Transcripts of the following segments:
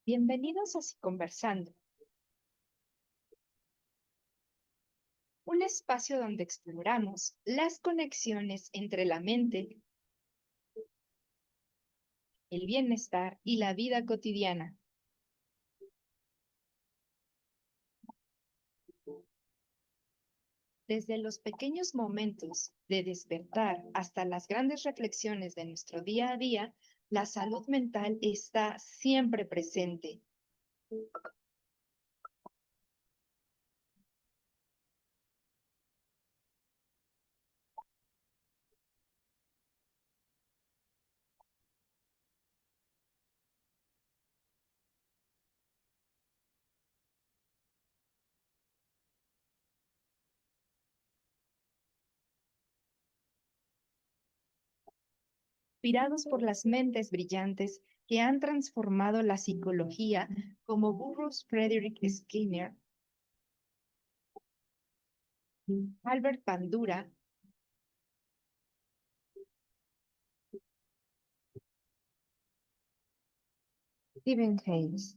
Bienvenidos a Conversando, un espacio donde exploramos las conexiones entre la mente, el bienestar y la vida cotidiana. Desde los pequeños momentos de despertar hasta las grandes reflexiones de nuestro día a día, la salud mental está siempre presente. Inspirados por las mentes brillantes que han transformado la psicología, como Burroughs Frederick Skinner, Albert Bandura, Stephen Hayes,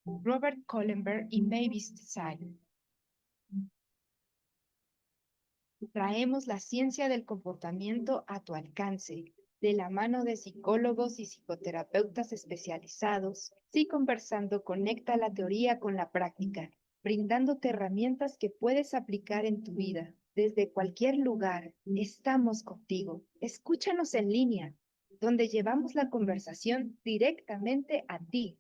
Robert Kohlenberg y Mavis Design. Traemos la ciencia del comportamiento a tu alcance, de la mano de psicólogos y psicoterapeutas especializados. Sí, Conversando conecta la teoría con la práctica, brindándote herramientas que puedes aplicar en tu vida. Desde cualquier lugar, estamos contigo. Escúchanos en línea, donde llevamos la conversación directamente a ti.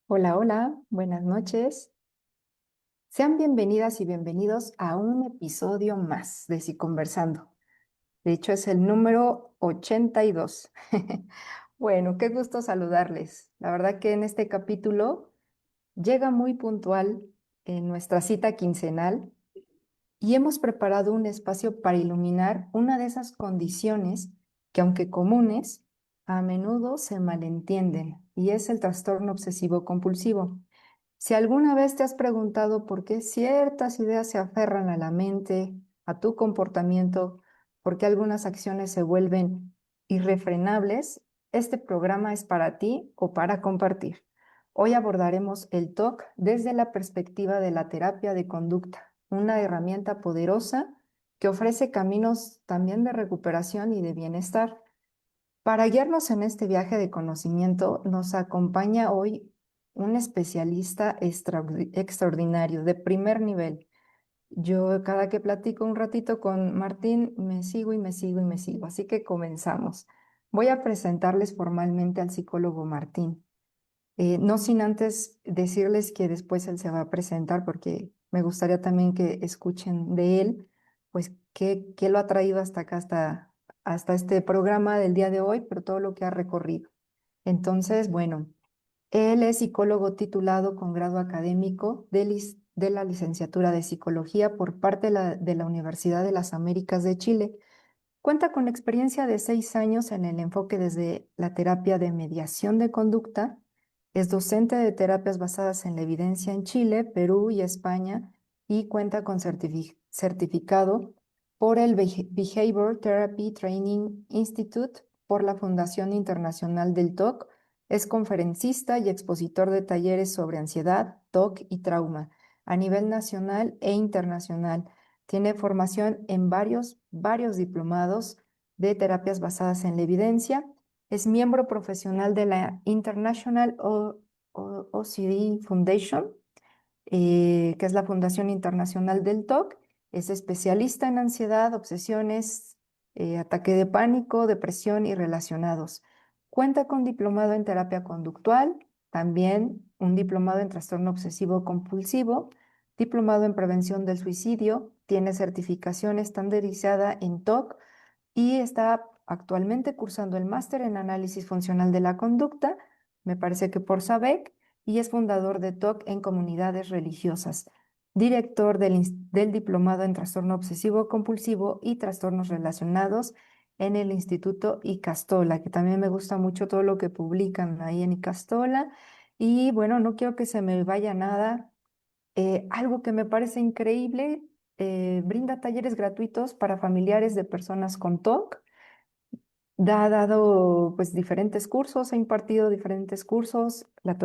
Hola, hola, buenas noches. Sean bienvenidas y bienvenidos a un episodio más de Si Conversando. De hecho, es el número 82. Bueno, qué gusto saludarles. La verdad que en este capítulo llega muy puntual en nuestra cita quincenal y hemos preparado un espacio para iluminar una de esas condiciones que, aunque comunes, a menudo se malentienden, y es el trastorno obsesivo compulsivo. Si alguna vez te has preguntado por qué ciertas ideas se aferran a la mente, a tu comportamiento, por qué algunas acciones se vuelven irrefrenables, este programa es para ti o para compartir. Hoy abordaremos el TOC desde la perspectiva de la terapia de conducta, una herramienta poderosa que ofrece caminos también de recuperación y de bienestar. Para guiarnos en este viaje de conocimiento, nos acompaña hoy un especialista extraordinario, de primer nivel. Yo cada que platico un ratito con Martín, me sigo y me sigo y me sigo. Así que comenzamos. Voy a presentarles formalmente al psicólogo Martín. No sin antes decirles que después él se va a presentar porque me gustaría también que escuchen de él, pues qué lo ha traído hasta acá, hasta este programa del día de hoy, pero todo lo que ha recorrido. Entonces, bueno, él es psicólogo titulado con grado académico de la licenciatura de Psicología por parte de la Universidad de las Américas de Chile. Cuenta con experiencia de 6 años en el enfoque desde la terapia de mediación de conducta. Es docente de terapias basadas en la evidencia en Chile, Perú y España, y cuenta con certificado por el Behavior Therapy Training Institute por la Fundación Internacional del TOC. Es conferencista y expositor de talleres sobre ansiedad, TOC y trauma a nivel nacional e internacional. Tiene formación en varios diplomados de terapias basadas en la evidencia. Es miembro profesional de la International OCD Foundation, que es la Fundación Internacional del TOC. Es especialista en ansiedad, obsesiones, ataque de pánico, depresión y relacionados. Cuenta con diplomado en terapia conductual, también un diplomado en trastorno obsesivo compulsivo, diplomado en prevención del suicidio, tiene certificación estandarizada en TOC y está actualmente cursando el máster en análisis funcional de la conducta, me parece que por SABEC, y es fundador de TOC en comunidades religiosas, director del diplomado en trastorno obsesivo compulsivo y trastornos relacionados en el Instituto Icastola, que también me gusta mucho todo lo que publican ahí en Icastola. Y bueno, no quiero que se me vaya nada. Algo que me parece increíble, brinda talleres gratuitos para familiares de personas con TOC. Ha dado pues diferentes cursos, ha impartido diferentes cursos, la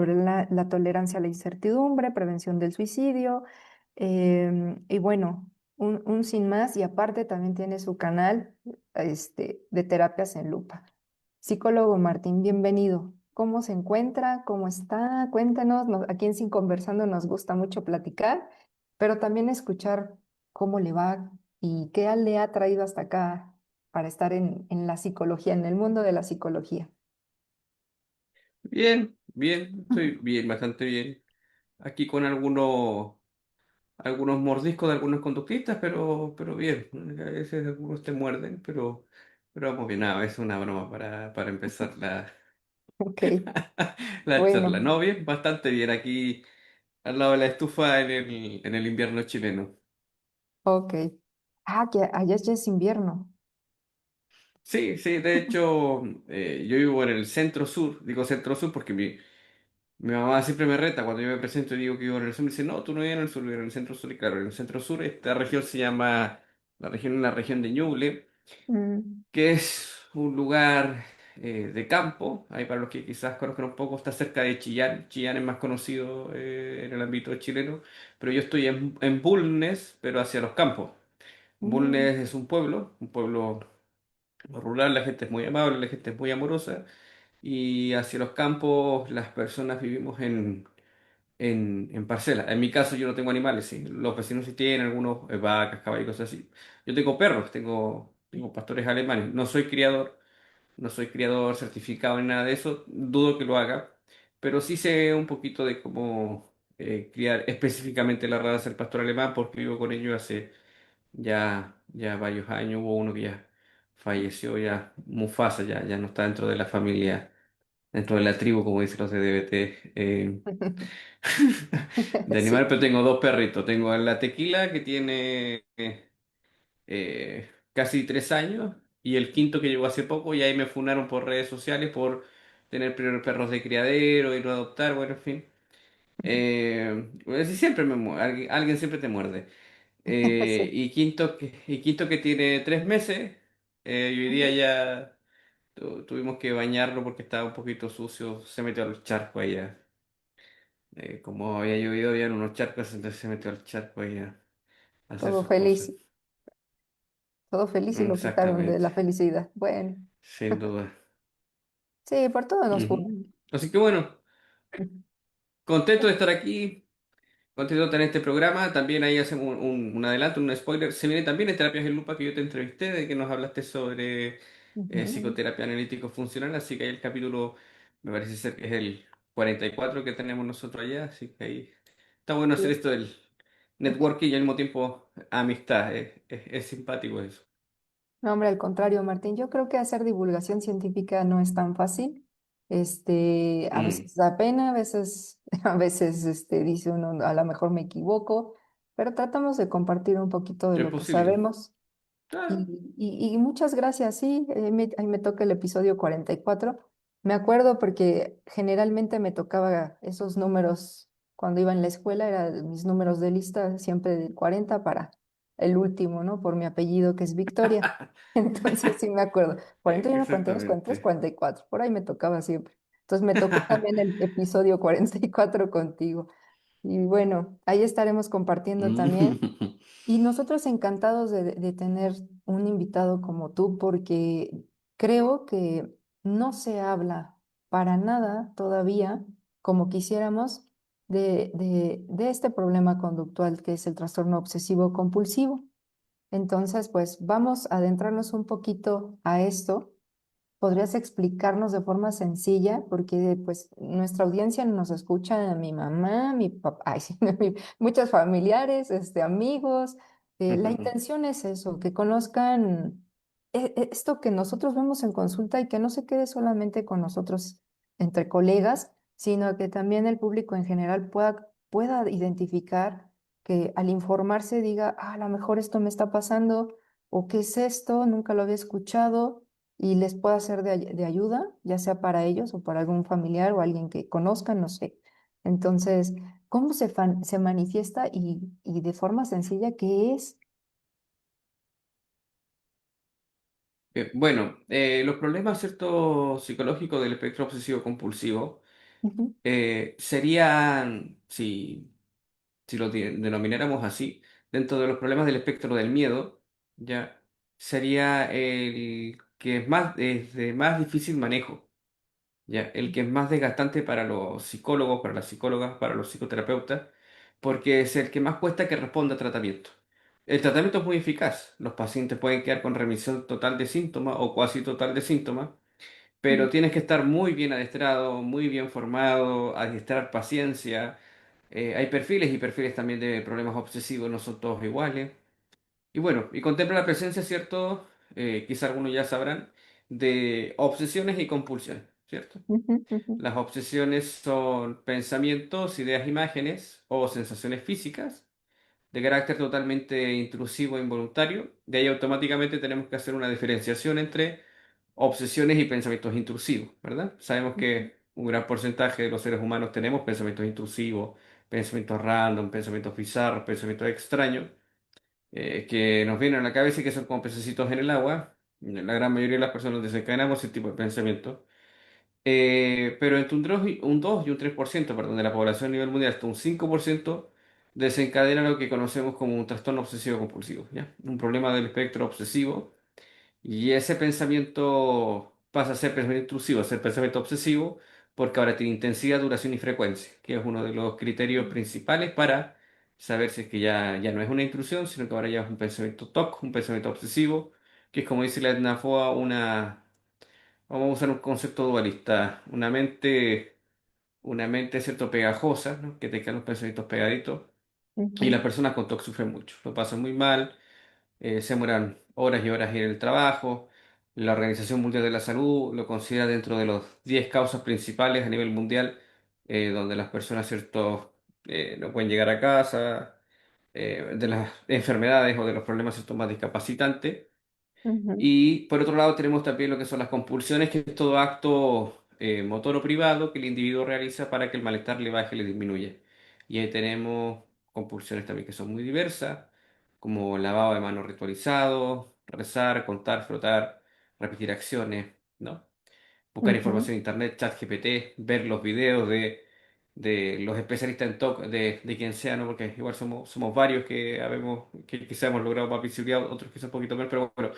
tolerancia a la incertidumbre, prevención del suicidio, y bueno, un sin más, y aparte también tiene su canal de terapias en lupa. Psicólogo Martín, bienvenido. ¿Cómo se encuentra? ¿Cómo está? Cuéntanos, aquí en Sin Conversando nos gusta mucho platicar, pero también escuchar cómo le va y qué le ha traído hasta acá para estar en la psicología, en el mundo de la psicología. Bien, bien, estoy bien, bastante bien. Aquí con algunos mordiscos de algunos conductistas, pero bien. A veces algunos te muerden, pero vamos bien. Nada, es una broma para empezar Ok, la charla. bueno, No, bien, bastante bien. Aquí al lado de la estufa en el invierno chileno. ok. Ah, que allá ya es invierno. Sí, sí, de hecho, yo vivo en el centro sur. Digo centro sur porque mi mamá siempre me reta cuando yo me presento y digo que vivo en el sur. Me dice, no, tú no vives en el sur, vives en el centro sur. Y claro, en el centro sur, esta región se llama, la región de Ñuble, Mm, que es un lugar de campo. Ahí para los que quizás conozcan un poco, está cerca de Chillán. Chillán es más conocido en el ámbito chileno. Pero yo estoy en Bulnes, pero hacia los campos. mm, Bulnes es un pueblo rural, la gente es muy amable, la gente es muy amorosa. Y hacia los campos las personas vivimos en parcela. En mi caso yo no tengo animales, sí. Los vecinos sí tienen algunos vacas, caballos, cosas así. Yo tengo perros, tengo pastores alemanes. No soy criador certificado en nada de eso, dudo que lo haga, pero sí sé un poquito de cómo criar específicamente la raza del pastor alemán porque vivo con ellos hace ya varios años. Hubo uno que ya falleció, ya Mufasa, ya no está dentro de la familia, dentro de la tribu, como dicen los de DBT. De sí. animal, pero tengo dos perritos. Tengo a la Tequila que tiene casi 3 años y el quinto que llegó hace poco y ahí me funaron por redes sociales por tener perros de criadero y no adoptar, bueno, en fin. Pues sí, siempre alguien siempre te muerde. Sí. Y quinto que tiene 3 meses, y hoy día ya tuvimos que bañarlo porque estaba un poquito sucio, se metió a los charcos allá. Como había llovido, habían unos charcos, entonces se metió al charco ahí a hacer Todo sus cosas. feliz, todo feliz y lo quitaron de la Exactamente, felicidad. Bueno, sin duda. sí, por todo nos Ujú. funan. Así que bueno, contento de estar aquí, contento de tener este programa. También ahí hacemos un adelanto, un spoiler. Se viene también en Terapias en Lupa que yo te entrevisté, de que nos hablaste sobre Ujú. psicoterapia analítico funcional. Así que ahí el capítulo, me parece ser que es el 44 que tenemos nosotros allá. Así que ahí está bueno hacer Sí. esto del networking y al mismo tiempo amistad. Es simpático eso. No, hombre, al contrario, Martín, yo creo que hacer divulgación científica no es tan fácil. A Mm, veces da pena, a veces, a veces dice uno, a lo mejor me equivoco, pero tratamos de compartir un poquito de es lo que posible. sabemos. Claro. Y muchas gracias, sí, ahí me toca el episodio 44. Me acuerdo porque generalmente me tocaba esos números cuando iba en la escuela, eran mis números de lista siempre del 40 para el último, ¿no? Por mi apellido que es Victoria. Entonces sí me acuerdo, 41, 42, 43, Exactamente. 44, por ahí me tocaba siempre. Entonces me tocó también el episodio 44 contigo. Y bueno, ahí estaremos compartiendo también. Mm. Y nosotros encantados de tener un invitado como tú, porque creo que no se habla para nada todavía como quisiéramos de este problema conductual que es el trastorno obsesivo compulsivo. Entonces, pues vamos a adentrarnos un poquito a esto ¿Podrías explicarnos de forma sencilla? Porque pues nuestra audiencia nos escucha mi mamá, mi papá, ay, sí, muchos familiares, amigos. La Ujú. intención es eso, que conozcan esto que nosotros vemos en consulta y que no se quede solamente con nosotros entre colegas, sino que también el público en general pueda identificar que al informarse diga, ah, a lo mejor esto me está pasando o qué es esto, nunca lo había escuchado y les pueda ser de ayuda, ya sea para ellos o para algún familiar o alguien que conozcan, no sé. Entonces, ¿cómo se manifiesta y de forma sencilla qué es? Bueno, los problemas, ¿cierto? Psicológicos del espectro obsesivo compulsivo Ujú, serían, si lo denomináramos así, dentro de los problemas del espectro del miedo, ya sería el que es de más difícil manejo, ya el que es más desgastante para los psicólogos, para las psicólogas, para los psicoterapeutas, porque es el que más cuesta que responda a tratamiento. El tratamiento es muy eficaz. Los pacientes pueden quedar con remisión total de síntomas o cuasi total de síntomas, pero ujú, tienes que estar muy bien adestrado, muy bien formado, adiestrar paciencia. Hay perfiles y perfiles también de problemas obsesivos, no son todos iguales. Y bueno, y contempla la presencia, ¿cierto? Quizá algunos ya sabrán, de obsesiones y compulsiones, ¿cierto? ujú, ujú, Las obsesiones son pensamientos, ideas, imágenes o sensaciones físicas de carácter totalmente intrusivo e involuntario. De ahí automáticamente tenemos que hacer una diferenciación entre obsesiones y pensamientos intrusivos, ¿verdad? Sabemos ujú, que un gran porcentaje de los seres humanos tenemos pensamientos intrusivos, pensamientos random, pensamientos bizarros, pensamientos extraños, que nos vienen a la cabeza y que son como pececitos en el agua. La gran mayoría de las personas desencadenamos ese tipo de pensamientos. Pero entre un 2 y un 3%, perdón, de la población a nivel mundial, hasta un 5% desencadena lo que conocemos como un trastorno obsesivo compulsivo, ¿ya? Un problema del espectro obsesivo. Y ese pensamiento pasa a ser pensamiento intrusivo, a ser pensamiento obsesivo, porque ahora tiene intensidad, duración y frecuencia, que es uno de los criterios principales para saber si es que ya no es una intrusión, sino que ahora ya es un pensamiento TOC, un pensamiento obsesivo, que es como dice la Edna Foa, vamos a usar un concepto dualista, una mente, ¿cierto?, pegajosa, ¿no? Que te quedan los pensamientos pegaditos, y las ujú, personas con TOC sufren mucho, lo pasan muy mal, se demoran horas y horas en el trabajo. La Organización Mundial de la Salud lo considera dentro de los 10 causas principales a nivel mundial, donde las personas, ¿cierto?, no pueden llegar a casa, de las enfermedades o de los problemas, ¿cierto?, más discapacitantes. ujú, Y por otro lado tenemos también lo que son las compulsiones, que es todo acto motor o privado que el individuo realiza para que el malestar le baje, le disminuya. Y ahí tenemos compulsiones también que son muy diversas, como lavado de manos ritualizado, rezar, contar, frotar, repetir acciones, ¿no? Buscar ujú, información en internet, chat GPT, ver los videos de los especialistas en TOC, de quien sea, ¿no? Porque igual somos varios que habemos, que quizá hemos logrado más visibilidad, otros quizá un poquito menos, pero bueno,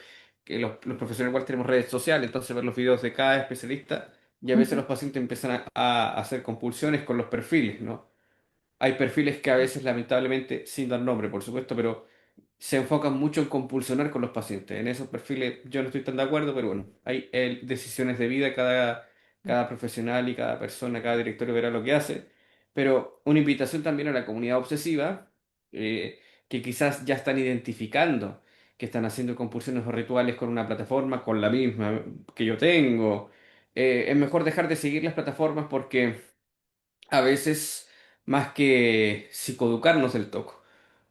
que los profesionales igual tenemos redes sociales, entonces ver los videos de cada especialista y a veces ujú, los pacientes empiezan a hacer compulsiones con los perfiles, ¿no? Hay perfiles que a veces, lamentablemente, sin dar nombre, por supuesto, pero se enfocan mucho en compulsionar con los pacientes. En esos perfiles yo no estoy tan de acuerdo, pero bueno, hay decisiones de vida, cada profesional y cada persona, cada directorio verá lo que hace. Pero una invitación también a la comunidad obsesiva, que quizás ya están identificando que están haciendo compulsiones o rituales con una plataforma, con la misma que yo tengo. Es mejor dejar de seguir las plataformas porque a veces, más que psicoeducarnos del TOC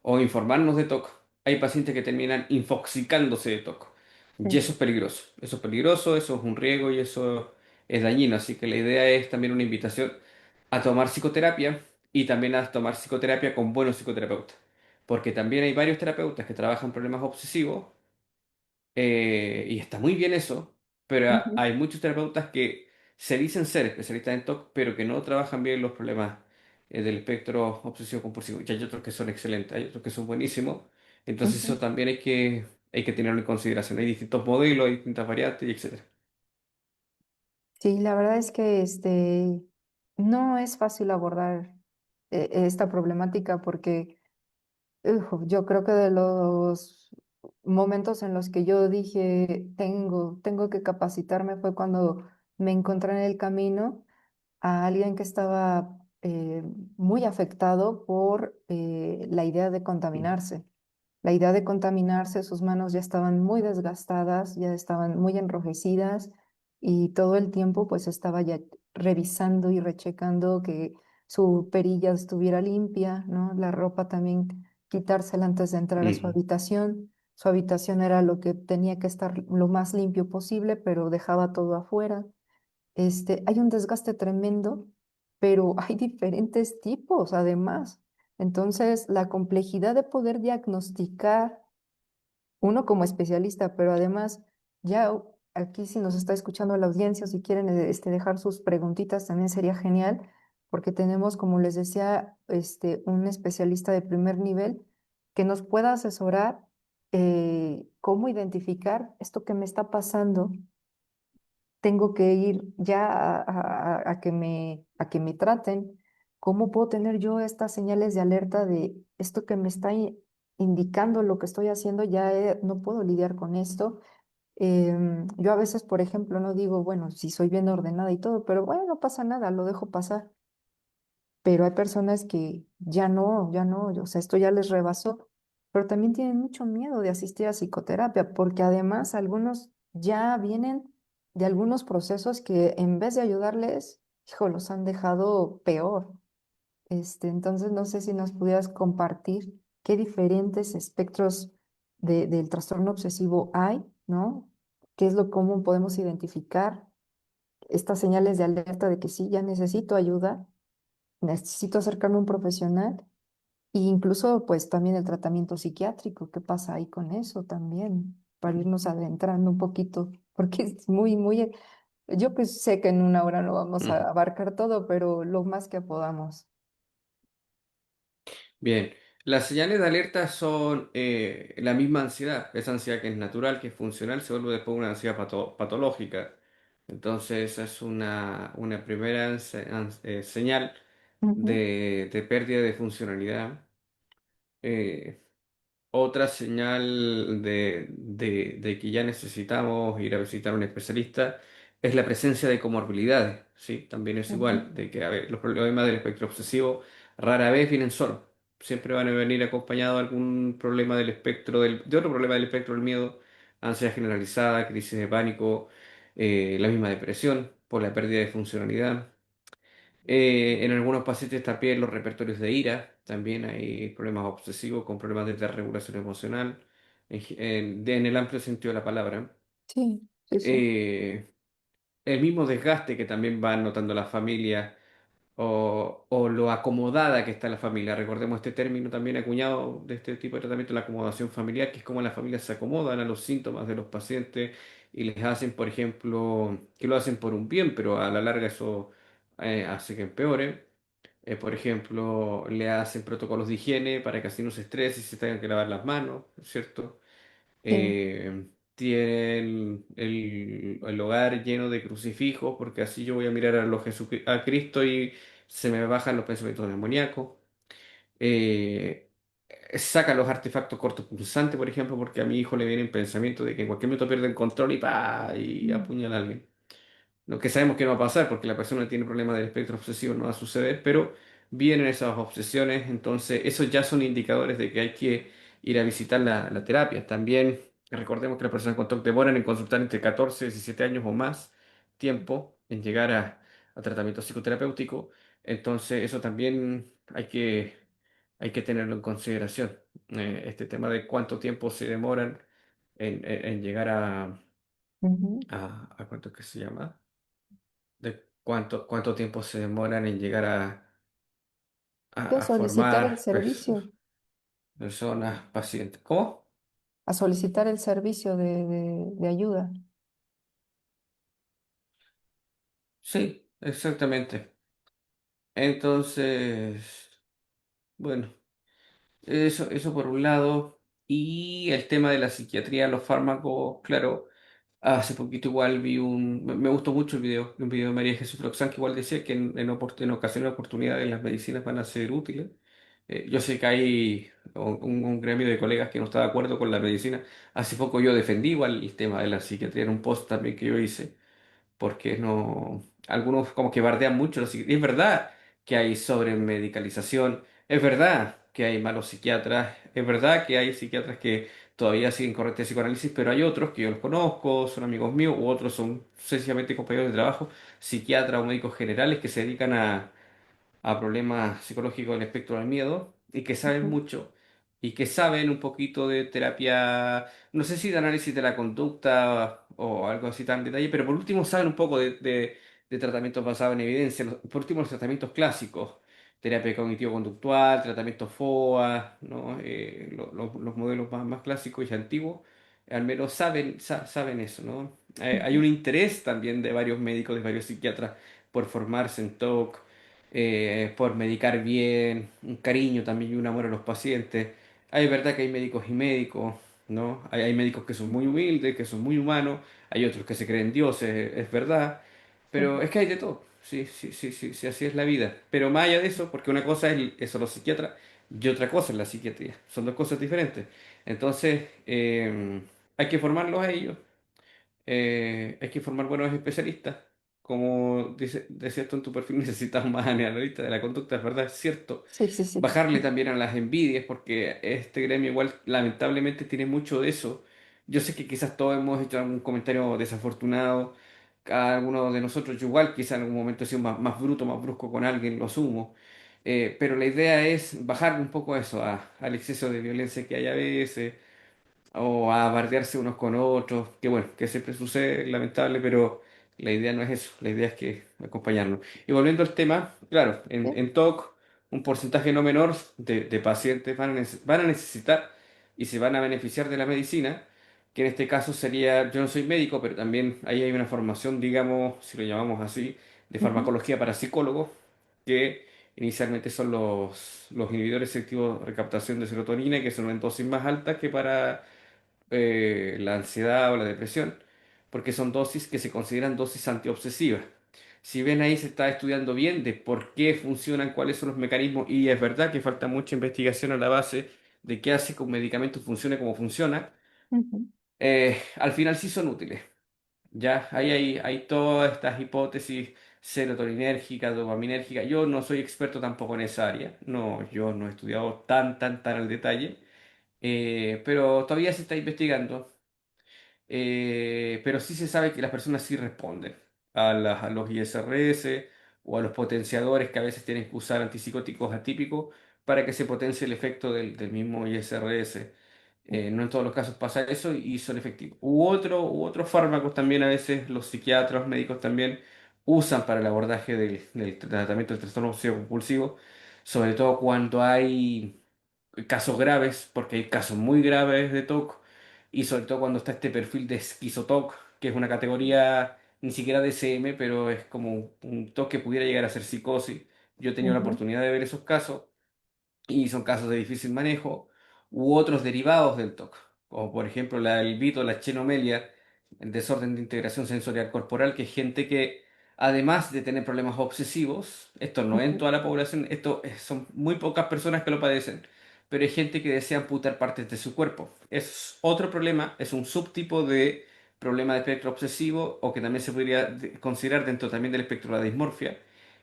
o informarnos de TOC, hay pacientes que terminan infoxicándose de TOC. Y ujú, eso es peligroso. Eso es peligroso, eso es un riesgo y eso es dañino. Así que la idea es también una invitación a tomar psicoterapia y también a tomar psicoterapia con buenos psicoterapeutas. Porque también hay varios terapeutas que trabajan problemas obsesivos, y está muy bien eso, pero ujú, hay muchos terapeutas que se dicen ser especialistas en TOC, pero que no trabajan bien los problemas del espectro obsesivo compulsivo. Y hay otros que son excelentes, hay otros que son buenísimos. Entonces ujú. eso también hay que tenerlo en consideración. Hay distintos modelos, hay distintas variantes, y etcétera. Sí, la verdad es que no es fácil abordar esta problemática porque yo creo que de los momentos en los que yo dije, tengo que capacitarme fue cuando me encontré en el camino a alguien que estaba muy afectado por la idea de contaminarse. La idea de contaminarse, sus manos ya estaban muy desgastadas, ya estaban muy enrojecidas y todo el tiempo pues estaba ya revisando y rechecando que su perilla estuviera limpia, ¿no? La ropa también quitársela antes de entrar a su Ujú. habitación. Su habitación era lo que tenía que estar lo más limpio posible, pero dejaba todo afuera. Hay un desgaste tremendo, pero hay diferentes tipos además. Entonces, la complejidad de poder diagnosticar uno como especialista, pero además ya aquí si nos está escuchando la audiencia, o si quieren dejar sus preguntitas, también sería genial, porque tenemos, como les decía, un especialista de primer nivel que nos pueda asesorar cómo identificar esto que me está pasando. Tengo que ir ya a que me traten. ¿Cómo puedo tener yo estas señales de alerta de esto que me está indicando lo que estoy haciendo? Ya no puedo lidiar con esto. Yo a veces, por ejemplo, no digo, bueno, si soy bien ordenada y todo, pero bueno, no pasa nada, lo dejo pasar. Pero hay personas que ya no, o sea, esto ya les rebasó, pero también tienen mucho miedo de asistir a psicoterapia, porque además algunos ya vienen de algunos procesos que en vez de ayudarles, hijo, los han dejado peor. Entonces, no sé si nos pudieras compartir qué diferentes espectros del trastorno obsesivo hay, ¿no? ¿Qué es lo común podemos identificar? Estas señales de alerta de que sí, ya necesito ayuda, necesito acercarme a un profesional e incluso pues también el tratamiento psiquiátrico, ¿qué pasa ahí con eso también? Para irnos adentrando un poquito, porque es muy, yo pues sé que en una hora no vamos Ujú. a abarcar todo, pero lo más que podamos. Bien, las señales de alerta son la misma ansiedad, esa ansiedad que es natural, que es funcional, se vuelve después una ansiedad patológica. Entonces, esa es una primera señal Ujú. de pérdida de funcionalidad. Eh, Otra señal de que ya necesitamos ir a visitar a un especialista es la presencia de comorbilidades, ¿sí? También es Ujú. igual, de que a ver, los problemas del espectro obsesivo rara vez vienen solos, siempre van a venir acompañados de algún problema del espectro, de otro problema del espectro del miedo, ansiedad generalizada, crisis de pánico, la misma depresión por la pérdida de funcionalidad. En algunos pacientes también los repertorios de ira, también hay problemas obsesivos con problemas de desregulación emocional, en el amplio sentido de la palabra. Sí, sí, sí. Eh, el mismo desgaste que también va notando la familia o lo acomodada que está la familia. Recordemos este término también acuñado de este tipo de tratamiento, la acomodación familiar, que es cómo las familias se acomodan a los síntomas de los pacientes y les hacen, por ejemplo, que lo hacen por un bien, pero a la larga eso hace que empeore. Por ejemplo, le hacen protocolos de higiene para que así no se estrese y se tengan que lavar las manos, ¿cierto? Sí, Tienen el hogar lleno de crucifijos porque así yo voy a mirar a Cristo y se me bajan los pensamientos demoníacos. Eh, Sacan los artefactos cortopunzantes, por ejemplo, porque a mi hijo le viene el pensamiento de que en cualquier momento pierde el control y ¡pa! Y mm, apuñala a alguien. Lo que sabemos que no va a pasar porque la persona tiene problemas del espectro obsesivo, no va a suceder, pero vienen esas obsesiones, entonces esos ya son indicadores de que hay que ir a visitar la terapia. También recordemos que las personas con TOC demoran en consultar entre 14 y 17 años o más tiempo en llegar a tratamiento psicoterapéutico, entonces eso también hay que tenerlo en consideración. Este tema de cuánto tiempo se demoran en llegar ujú. ¿a cuánto es que se llama? De cuánto tiempo se demoran en llegar Sí, a a solicitar el formar servicio, personas, pacientes. ¿Cómo? a solicitar el servicio de ayuda. Sí, exactamente. Entonces, bueno, eso por un lado. Y el tema de la psiquiatría, los fármacos, claro, hace poquito igual me gustó mucho un video de María Jesús Roxán, que igual decía que en ocasiones, oportunidades las medicinas van a ser útiles. Yo sé que hay un gremio de colegas que no está de acuerdo con la medicina. Hace poco yo defendí igual el tema de la psiquiatría en un post también que yo hice porque no, algunos como que bardean mucho los psiquiatras. Es verdad que hay sobremedicalización, es verdad que hay malos psiquiatras, es verdad que hay psiquiatras que todavía siguen corrientes de psicoanálisis, pero hay otros que yo los conozco, son amigos míos, u otros son sencillamente compañeros de trabajo, psiquiatras o médicos generales que se dedican a problemas psicológicos del espectro del miedo y que saben Ujú. mucho y que saben un poquito de terapia, no sé si de análisis de la conducta o algo así tan en detalle, pero por último saben un poco de tratamientos basados en evidencia, por último los tratamientos clásicos, terapia cognitivo-conductual, tratamiento FOA, ¿no? Los modelos más clásicos y antiguos. Al menos saben eso, ¿no? Hay Ujú. un interés también de varios médicos, de varios psiquiatras por formarse en TOC, por medicar bien, un cariño también y un amor a los pacientes. Hay verdad que hay médicos y médicos, ¿no? Hay médicos que son muy humildes, que son muy humanos, hay otros que se creen dioses, es verdad, pero Sí, es que hay de todo, sí, sí, sí, sí, sí, así es la vida. Pero más allá de eso, porque una cosa es eso, los psiquiatras, y otra cosa es la psiquiatría, son dos cosas diferentes. Entonces, hay que formarlos a ellos, hay que formar buenos especialistas. Como decías tú en tu perfil, necesitas más analista de la conducta, es verdad, es cierto. sí, sí, sí. Bajarle también a las envidias, porque este gremio igual lamentablemente tiene mucho de eso. Yo sé que quizás todos hemos hecho algún comentario desafortunado, cada uno de nosotros, yo igual quizás en algún momento he sido más bruto, más brusco con alguien, lo asumo. Pero la idea es bajar un poco eso, al exceso de violencia que hay a veces o a bardearse unos con otros, que bueno, que siempre sucede, lamentable, pero la idea no es eso, la idea es que acompañarnos. Y volviendo al tema, claro, Sí. en TOC, un porcentaje no menor de pacientes van a necesitar y se van a beneficiar de la medicina, que en este caso sería, yo no soy médico, pero también ahí hay una formación, digamos, si lo llamamos así, de Ujú. farmacología para psicólogos, que inicialmente son los inhibidores selectivos de recaptación de serotonina, que son en dosis más altas que para la ansiedad o la depresión, porque son dosis que se consideran dosis antiobsesivas. Si ven ahí se está estudiando bien de por qué funcionan, cuáles son los mecanismos, y es verdad que falta mucha investigación a la base de qué hace que un medicamento funcione como funciona, Ujú. al final sí son útiles. Ya, hay todas estas hipótesis serotoninérgicas, dopaminérgicas. Yo no soy experto tampoco en esa área. No, yo no he estudiado tan al detalle. Pero todavía se está investigando. Pero sí se sabe que las personas sí responden a los ISRS o a los potenciadores que a veces tienen que usar antipsicóticos atípicos para que se potencie el efecto del mismo ISRS. No en todos los casos pasa eso y son efectivos. U otros fármacos también a veces los psiquiatras, los médicos también usan para el abordaje del tratamiento del trastorno obsesivo compulsivo, sobre todo cuando hay casos graves, porque hay casos muy graves de TOC, y sobre todo cuando está este perfil de esquizoTOC, que es una categoría ni siquiera de SM, pero es como un TOC que pudiera llegar a ser psicosis. Yo he tenido la Ujú. oportunidad de ver esos casos y son casos de difícil manejo, u otros derivados del TOC, como por ejemplo el VITO, la chenomelia, el desorden de integración sensorial corporal, que es gente que, además de tener problemas obsesivos, esto no es en Ujú. toda la población, son muy pocas personas que lo padecen, pero hay gente que desea amputar partes de su cuerpo. Es otro problema, es un subtipo de problema de espectro obsesivo, o que también se podría considerar dentro también del espectro de la dismorfia,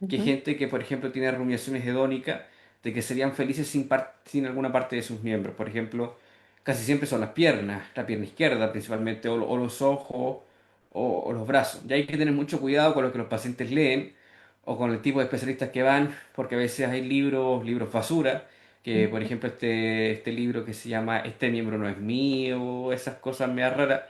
que hay Ujú. gente que, por ejemplo, tiene rumiaciones hedónicas de que serían felices sin alguna parte de sus miembros. Por ejemplo, casi siempre son las piernas, la pierna izquierda principalmente, o los ojos, o los brazos. Y hay que tener mucho cuidado con lo que los pacientes leen, o con el tipo de especialistas que van, porque a veces hay libros basura, que por Ujú. ejemplo este libro que se llama Este miembro no es mío, esas cosas me raras.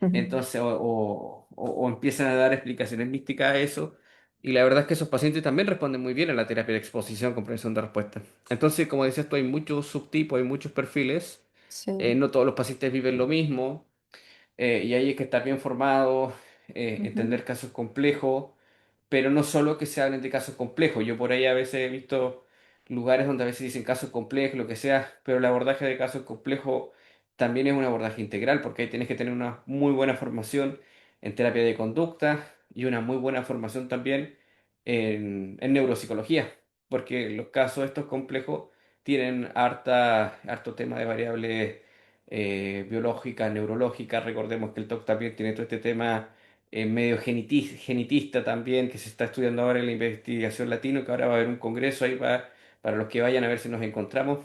Ujú. Entonces, o empiezan a dar explicaciones místicas a eso. Y la verdad es que esos pacientes también responden muy bien a la terapia de exposición, comprensión de respuesta. Entonces, como decías tú, hay muchos subtipos, hay muchos perfiles. Sí. No todos los pacientes viven lo mismo. Y ahí hay que estar bien formado, Ujú. entender casos complejos, pero no solo que se hablen de casos complejos. Yo por ahí a veces he visto lugares donde a veces dicen casos complejos, lo que sea, pero el abordaje de casos complejos también es un abordaje integral, porque ahí tienes que tener una muy buena formación en terapia de conducta y una muy buena formación también en neuropsicología, porque los casos estos complejos tienen harto tema de variables biológicas, neurológicas. Recordemos que el TOC también tiene todo este tema medio genetista también, que se está estudiando ahora en la investigación latino, que ahora va a haber un congreso ahí para los que vayan a ver si nos encontramos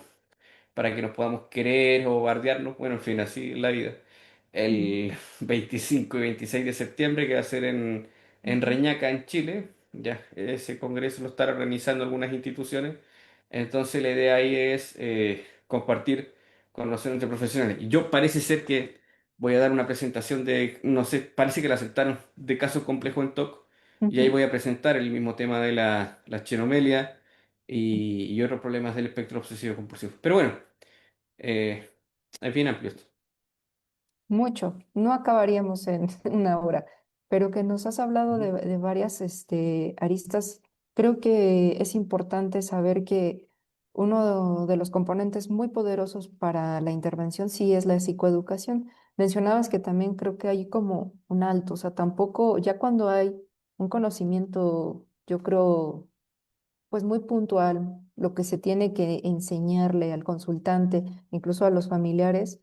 para que nos podamos querer o bardearnos. Bueno, en fin, así es la vida. Ujú, El 25 y 26 de septiembre, que va a ser en ujú, Reñaca, en Chile. Ya, ese congreso lo están organizando algunas instituciones. Entonces la idea ahí es compartir conocimientos entre profesionales. Y yo parece ser que voy a dar una presentación de, no sé, parece que la aceptaron, de casos complejos en TOC. Y ahí ujú. voy a presentar el mismo tema de la chenomelia y otros problemas del espectro obsesivo compulsivo. Pero bueno, eh, es bien amplio esto. Mucho, no acabaríamos en una hora, pero que nos has hablado Ujú. de varias aristas. Creo que es importante saber que uno de los componentes muy poderosos para la intervención sí es la psicoeducación. Mencionabas que también creo que hay como un alto, o sea, tampoco, ya cuando hay un conocimiento, yo creo pues muy puntual, lo que se tiene que enseñarle al consultante, incluso a los familiares,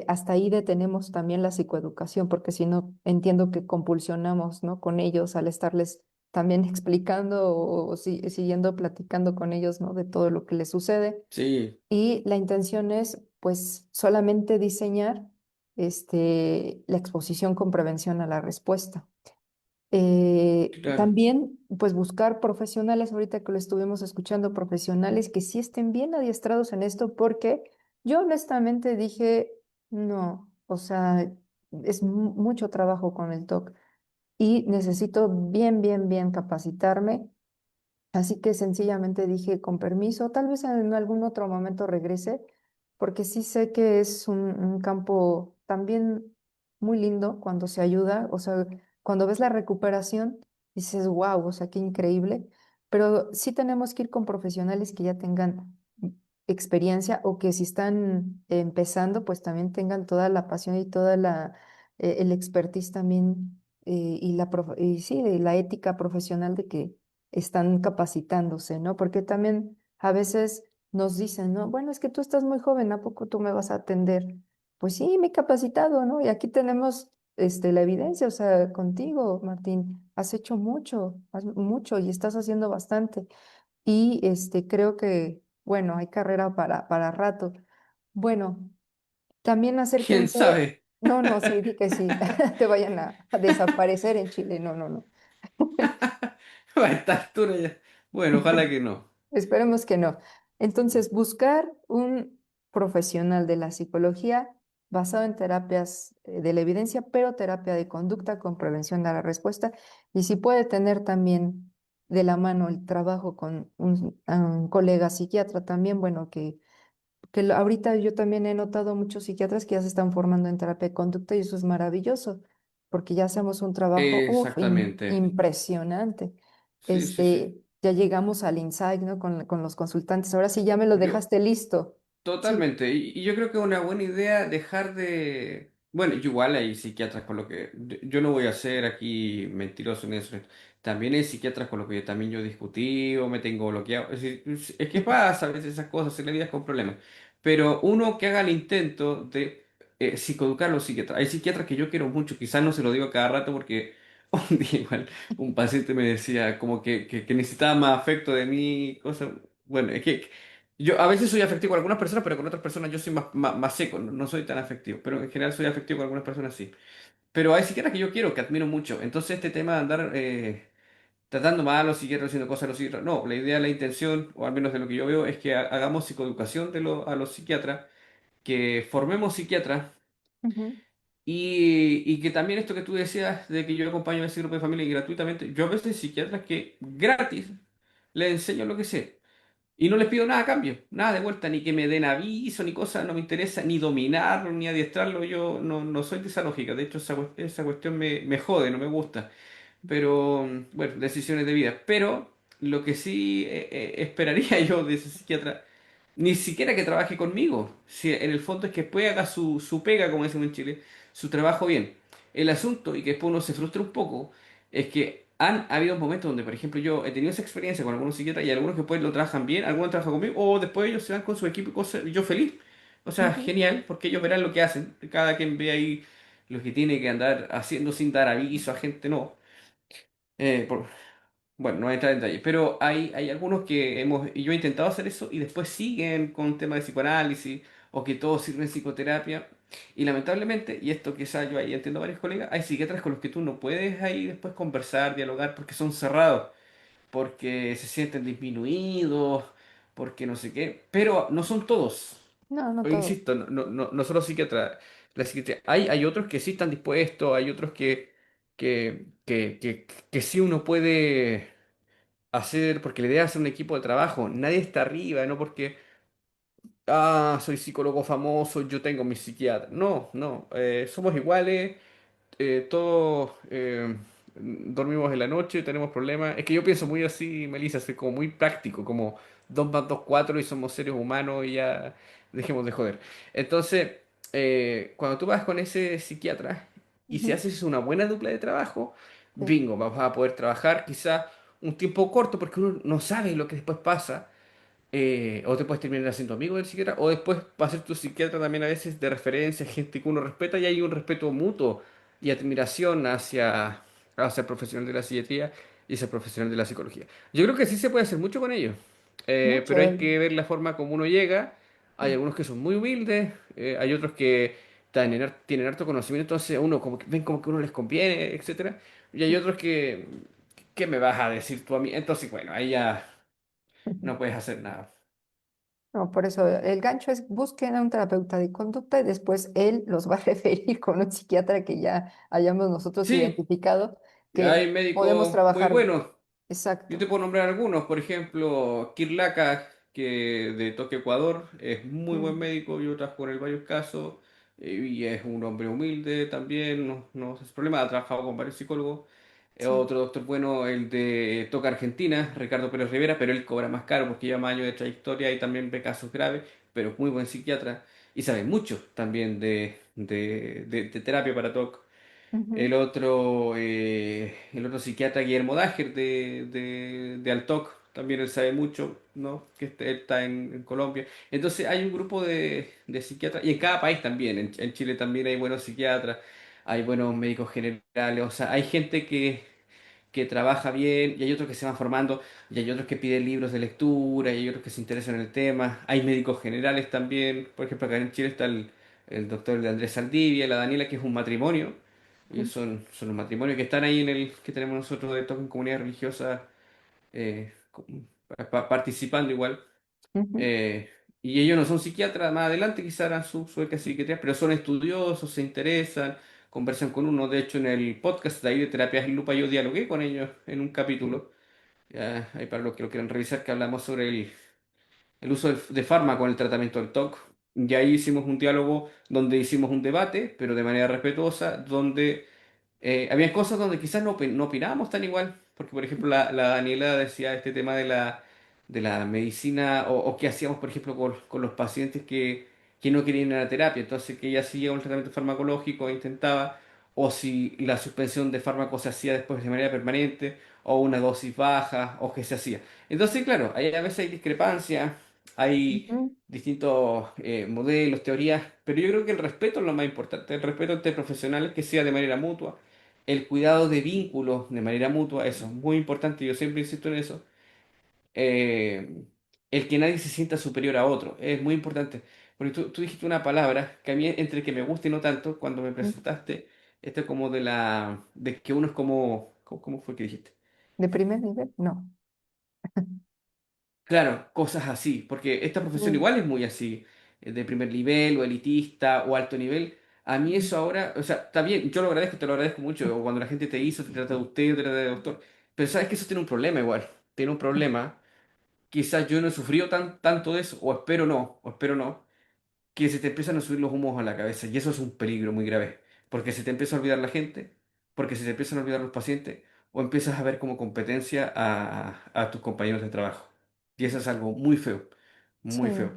hasta ahí detenemos también la psicoeducación, porque si no, entiendo que compulsionamos, ¿no? Con ellos al estarles también explicando o siguiendo platicando con ellos, ¿no? De todo lo que les sucede. Sí, Y la intención es, pues, solamente diseñar, la exposición con prevención a la respuesta. claro. También, pues buscar profesionales, ahorita que lo estuvimos escuchando, profesionales que sí estén bien adiestrados en esto, porque yo honestamente dije, no, o sea, es mucho trabajo con el TOC y necesito bien capacitarme. Así que sencillamente dije, con permiso, tal vez en algún otro momento regrese, porque sí sé que es un campo también muy lindo cuando se ayuda, o sea, cuando ves la recuperación, dices, wow, o sea, qué increíble, pero sí tenemos que ir con profesionales que ya tengan experiencia o que si están empezando, pues también tengan toda la pasión y toda el expertise también y sí, de la ética profesional de que están capacitándose, ¿no? Porque también a veces nos dicen, ¿no? Bueno, es que tú estás muy joven, ¿a poco tú me vas a atender? Pues sí, me he capacitado, ¿no? Y aquí tenemos la evidencia, o sea, contigo, Martín, has hecho mucho, mucho y estás haciendo bastante. Y creo que, bueno, hay carrera para rato. Bueno, también ¿Quién acérquense. sabe? No, no, sí, di que sí, te vayan a desaparecer en Chile. No, no, no. A esta altura ya. Bueno, ojalá que no. Esperemos que no. Entonces, buscar un profesional de la psicología basado en terapias de la evidencia, pero terapia de conducta con prevención a la respuesta. Y si puede tener también de la mano el trabajo con un colega psiquiatra también, bueno, ahorita yo también he notado muchos psiquiatras que ya se están formando en terapia de conducta y eso es maravilloso, porque ya hacemos un trabajo, Exactamente. impresionante. Sí, sí, sí. Ya llegamos al insight, ¿no? Con los consultantes. Ahora sí ya me lo Yo, dejaste listo. Sí. Totalmente, y yo creo que es una buena idea dejar de... Bueno, yo igual hay psiquiatras con lo que... Yo no voy a ser aquí mentiroso en eso. También hay psiquiatras con lo que también yo discutí o me tengo bloqueado. Es que pasa a veces esas cosas en la vida con problemas. Pero uno que haga el intento de psicoeducar a los psiquiatras. Hay psiquiatras que yo quiero mucho, quizás no se lo digo a cada rato porque un día igual un paciente me decía como que necesitaba más afecto de mí, cosas... Bueno, es que... Yo a veces soy afectivo con algunas personas, pero con otras personas yo soy más seco, no soy tan afectivo, pero en general soy afectivo con algunas personas sí. Pero hay psiquiatras que yo quiero, que admiro mucho. Entonces este tema de andar tratando mal a los psiquiatras, haciendo cosas a los psiquiatras, no, la idea, la intención, o al menos de lo que yo veo, es que hagamos psicoeducación a los psiquiatras, que formemos psiquiatras Ujú, y que también esto que tú decías de que yo acompaño a ese grupo de familia y gratuitamente, yo a veces hay psiquiatras que gratis les enseño lo que sé. Y no les pido nada a cambio, nada de vuelta, ni que me den aviso, ni cosas, no me interesa, ni dominarlo, ni adiestrarlo, yo no soy de esa lógica, de hecho esa cuestión me jode, no me gusta, pero bueno, decisiones de vida. Pero lo que sí esperaría yo de ese psiquiatra, ni siquiera que trabaje conmigo, si en el fondo es que después haga su pega, como decimos en Chile, su trabajo bien. El asunto, y que después uno se frustra un poco, es que Han habido momentos donde, por ejemplo, yo he tenido esa experiencia con algunos psiquiatras y algunos que pues lo trabajan bien, algunos trabajan conmigo, o después ellos se van con su equipo y cosas, y yo feliz. O sea, Ujú. genial, porque ellos verán lo que hacen. Cada quien ve ahí lo que tiene que andar haciendo sin dar aviso a gente, no. Eh, por- bueno, no voy a entrar en detalles, pero hay algunos que y yo he intentado hacer eso y después siguen con temas de psicoanálisis o que todo sirve en psicoterapia. Y lamentablemente, y esto quizás yo ahí entiendo a varios colegas, hay psiquiatras con los que tú no puedes ahí después conversar, dialogar, porque son cerrados, porque se sienten disminuidos, porque no sé qué, pero no son todos. No, no todo. Insisto, no solo psiquiatras, la psiquiatría. Hay otros que sí están dispuestos, hay otros que sí uno puede hacer, porque la idea es hacer un equipo de trabajo. Nadie está arriba, no porque, soy psicólogo famoso, yo tengo mi psiquiatra. No, no, somos iguales, todos dormimos en la noche, tenemos problemas. Es que yo pienso muy así, Melissa, soy como muy práctico, como 2 más 2 4 y somos seres humanos y ya dejemos de joder. Entonces, cuando tú vas con ese psiquiatra y si Ujú. haces una buena dupla de trabajo, Sí. bingo, vas a poder trabajar quizá un tiempo corto porque uno no sabe lo que después pasa, o te puedes terminar haciendo amigo del psiquiatra, o después va a ser tu psiquiatra también a veces de referencia, gente que uno respeta y hay un respeto mutuo y admiración hacia el profesional de la psiquiatría y hacia el profesional de la psicología. Yo creo que sí se puede hacer mucho con ellos, Mucho. pero hay que ver la forma como uno llega. Hay algunos que son muy humildes, hay otros que tienen harto conocimiento, entonces a uno como que ven como que uno les conviene, etcétera. Y hay otros que, ¿qué me vas a decir tú a mí? Entonces, bueno, ahí ya no puedes hacer nada. No, por eso el gancho es busquen a un terapeuta de conducta y después él los va a referir con un psiquiatra que ya hayamos nosotros Sí, identificado que hay podemos médicos muy trabajar. buenos. Yo te Exacto. puedo nombrar algunos, por ejemplo, Kirlaka, que de Toque Ecuador, es muy buen Mm, médico, yo trabajo con él varios casos, y es un hombre humilde también, no es problema, ha trabajado con varios psicólogos. sí. Otro doctor bueno, el de Toca Argentina, Ricardo Pérez Rivera, pero él cobra más caro porque lleva más años de trayectoria y también ve casos graves, pero es muy buen psiquiatra y sabe mucho también de terapia para TOC. Ujú. El otro psiquiatra, Guillermo Dager, de Altoc, también él sabe mucho, ¿no? Él está en Colombia. Entonces hay un grupo de psiquiatras, y en cada país también, en Chile también hay buenos psiquiatras, hay buenos médicos generales, o sea, hay gente que trabaja bien, y hay otros que se van formando, y hay otros que piden libros de lectura, y hay otros que se interesan en el tema, hay médicos generales también, por ejemplo, acá en Chile está el doctor de Andrés Saldivia, la Daniela, que es un matrimonio. Ellos son los matrimonios que están ahí en el que tenemos nosotros de toque en comunidad religiosa, participando igual. Ujú. Eh, y ellos no son psiquiatras, más adelante quizás harán su beca de psiquiatría, pero son estudiosos, se interesan, conversan con uno. De hecho, en el podcast de ahí de Terapias en Lupa yo dialogué con ellos en un capítulo. Ahí para los que lo quieran revisar, que hablamos sobre el uso de fármaco en el tratamiento del TOC. Y ahí hicimos un diálogo donde hicimos un debate, pero de manera respetuosa, donde había cosas donde quizás no opinábamos tan igual, porque por ejemplo la Daniela decía este tema de la medicina o qué hacíamos por ejemplo con los pacientes que no querían ir a la terapia, entonces que ella hacía un tratamiento farmacológico, intentaba, o si la suspensión de fármacos se hacía después de manera permanente, o una dosis baja, o qué se hacía. Entonces, claro, a veces hay discrepancias, hay Ujú. distintos modelos, teorías, pero yo creo que el respeto es lo más importante, el respeto entre profesionales que sea de manera mutua, el cuidado de vínculos de manera mutua, eso es muy importante, yo siempre insisto en eso. Eh, el que nadie se sienta superior a otro, es muy importante, porque tú dijiste una palabra que a mí entre que me gusta y no tanto, cuando me Ujú. presentaste, esto como de que uno es ¿cómo fue que dijiste? ¿De primer nivel? No. Claro, cosas así, porque esta profesión Mm, igual es muy así, de primer nivel o elitista o alto nivel. A mí mm, eso ahora, o sea, está bien, yo lo agradezco, te lo agradezco mucho, o cuando la gente te hizo, te trata de usted, te trata de doctor, pero sabes que eso tiene un problema igual, tiene un problema. Quizás yo no he sufrido tanto de eso, o espero no, que se te empiezan a subir los humos a la cabeza, y eso es un peligro muy grave, porque se te empieza a olvidar la gente, porque se te empiezan a olvidar los pacientes, o empiezas a ver como competencia a tus compañeros de trabajo. Y eso es algo muy feo, sí. muy feo.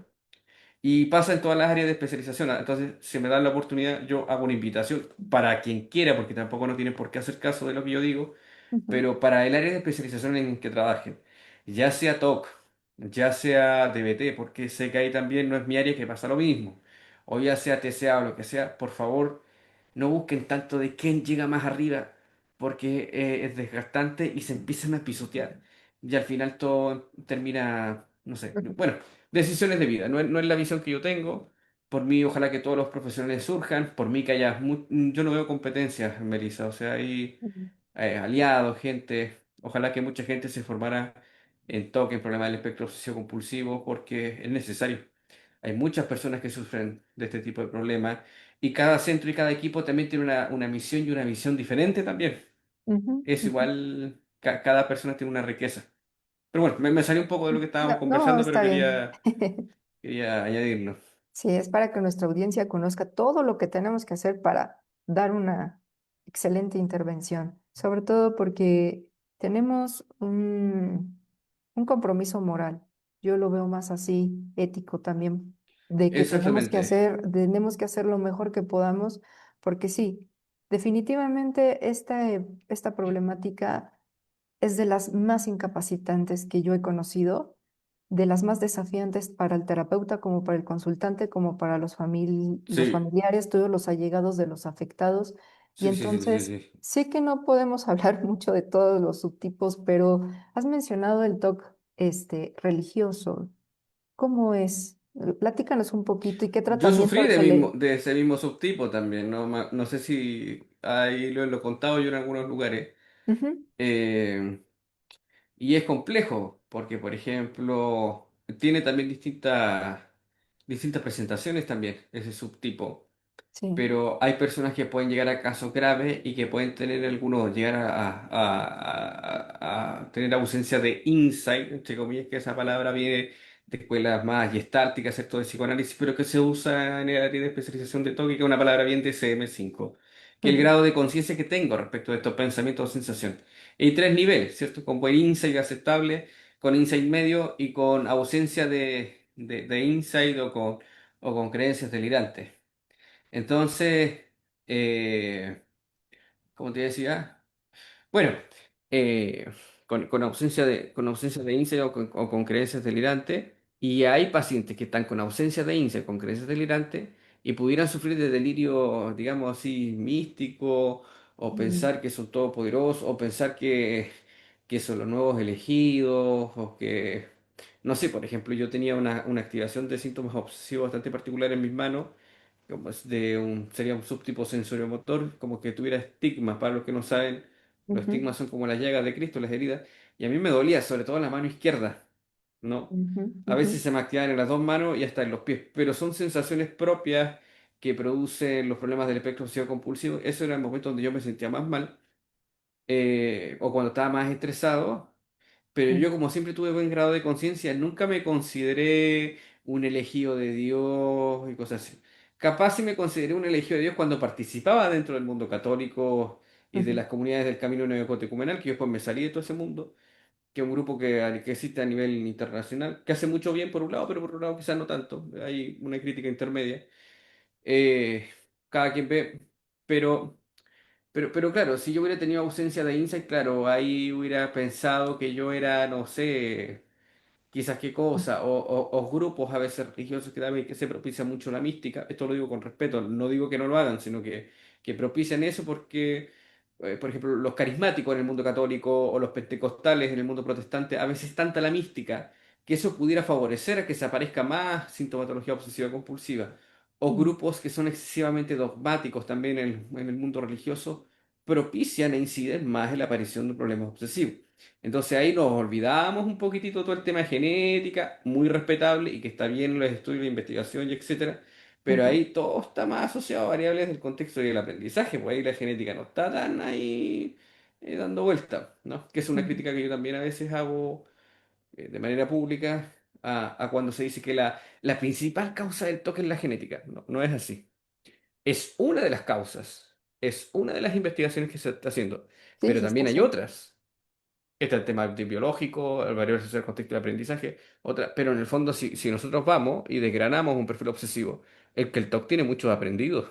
Y pasa en todas las áreas de especialización. Entonces, si me dan la oportunidad, yo hago una invitación para quien quiera, porque tampoco no tienen por qué hacer caso de lo que yo digo, Ujú, pero para el área de especialización en que trabajen, ya sea TOC, ya sea DBT, porque sé que ahí también no es mi área que pasa lo mismo, o ya sea TCA o lo que sea, por favor, no busquen tanto de quién llega más arriba, porque es desgastante y se empiezan a pisotear. Y al final todo termina, no sé, ujú, bueno, decisiones de vida, no es la visión que yo tengo. Por mí, ojalá que todos los profesionales surjan. Por mí, que haya. Yo no veo competencias, Melissa. O sea, hay ujú, aliados, gente. Ojalá que mucha gente se formara en TOC, en problemas del espectro obsesivo compulsivo, porque es necesario. Hay muchas personas que sufren de este tipo de problemas y cada centro y cada equipo también tiene una misión y una visión diferente también. ujú, Es ujú. igual, cada persona tiene una riqueza. Pero bueno, me salió un poco de lo que estábamos No, no, conversando, pero está bien. quería añadirlo. Sí, es para que nuestra audiencia conozca todo lo que tenemos que hacer para dar una excelente intervención, sobre todo porque tenemos un compromiso moral. Yo lo veo más así, ético también, de que Exactamente. tenemos que hacer lo mejor que podamos, porque sí, definitivamente esta problemática es de las más incapacitantes que yo he conocido, de las más desafiantes para el terapeuta, como para el consultante, como para los Sí, familiares, todos los allegados de los afectados. Y sí, sí, sí, sí, entonces, sí. sé que no podemos hablar mucho de todos los subtipos, pero has mencionado el TOC religioso. ¿Cómo es? Platícanos un poquito y qué Yo sufrí tratamiento se le... de ese mismo subtipo también, ¿no? No sé si ahí lo he contado yo en algunos lugares. Ujú, Eh, y es complejo, porque, por ejemplo, tiene también distintas presentaciones también, ese subtipo. sí. Pero hay personas que pueden llegar a casos graves y que pueden tener algunos, llegar a tener ausencia de insight, entre comillas, que esa palabra viene de escuelas más gestálticas, ¿cierto? De psicoanálisis, pero que se usa en el área de especialización de TOC, que es una palabra bien de CM5, que es el Ujú, grado de conciencia que tengo respecto de estos pensamientos o sensaciones. Hay tres niveles, ¿cierto? Con buen insight aceptable, con insight medio y con ausencia de insight o con creencias delirantes. Entonces, eh, como te decía, bueno, eh, con ausencia de INSE o con creencias delirantes, y hay pacientes que están con ausencia de INSE, con creencias delirantes, y pudieran sufrir de delirio, digamos así, místico, o ujú, pensar que son todopoderosos, o pensar que son los nuevos elegidos, o que, no sé, por ejemplo, yo tenía una activación de síntomas obsesivos bastante particular en mis manos, como es sería un subtipo sensoriomotor, como que tuviera estigmas. Para los que no saben, los ujú, estigmas son como las llagas de Cristo, las heridas, y a mí me dolía, sobre todo en la mano izquierda, ¿no? ujú, A ujú, veces se me activaban en las dos manos y hasta en los pies, pero son sensaciones propias que producen los problemas del espectro obsesivo compulsivo. Eso era el momento donde yo me sentía más mal, o cuando estaba más estresado. Pero ujú, yo, como siempre tuve buen grado de conciencia, nunca me consideré un elegido de Dios y cosas así. Capaz sí me consideré un elegido de Dios cuando participaba dentro del mundo católico y de ujú, las comunidades del Camino Neocatecumenal, que yo después me salí de todo ese mundo, que es un grupo que existe a nivel internacional, que hace mucho bien por un lado, pero por otro lado quizás no tanto. Hay una crítica intermedia. Eh, cada quien ve, pero... pero claro, si yo hubiera tenido ausencia de insight, claro, ahí hubiera pensado que yo era, no sé, quizás qué cosa, o grupos a veces religiosos que también que se propicia mucho la mística. Esto lo digo con respeto, no digo que no lo hagan, sino que propician eso porque, por ejemplo, los carismáticos en el mundo católico o los pentecostales en el mundo protestante, a veces tanta la mística que eso pudiera favorecer a que se aparezca más sintomatología obsesiva compulsiva. O ujú, grupos que son excesivamente dogmáticos también en el mundo religioso propician e inciden más en la aparición de problemas obsesivos. Entonces ahí nos olvidamos un poquitito todo el tema de genética, muy respetable y que está bien en los estudios de investigación y etcétera, pero ujú, ahí todo está más asociado a variables del contexto y del aprendizaje, pues ahí la genética no está tan ahí dando vuelta, ¿no? Que es una ujú. crítica que yo también a veces hago de manera pública a cuando se dice que la principal causa del toque es la genética. No, no es así. Es una de las causas, es una de las investigaciones que se está haciendo, Sí, pero se está también hay haciendo. otras. Está el tema de biológico, el variable social contexto de aprendizaje, otra, pero en el fondo si nosotros vamos y desgranamos un perfil obsesivo, el que el TOC tiene muchos aprendidos,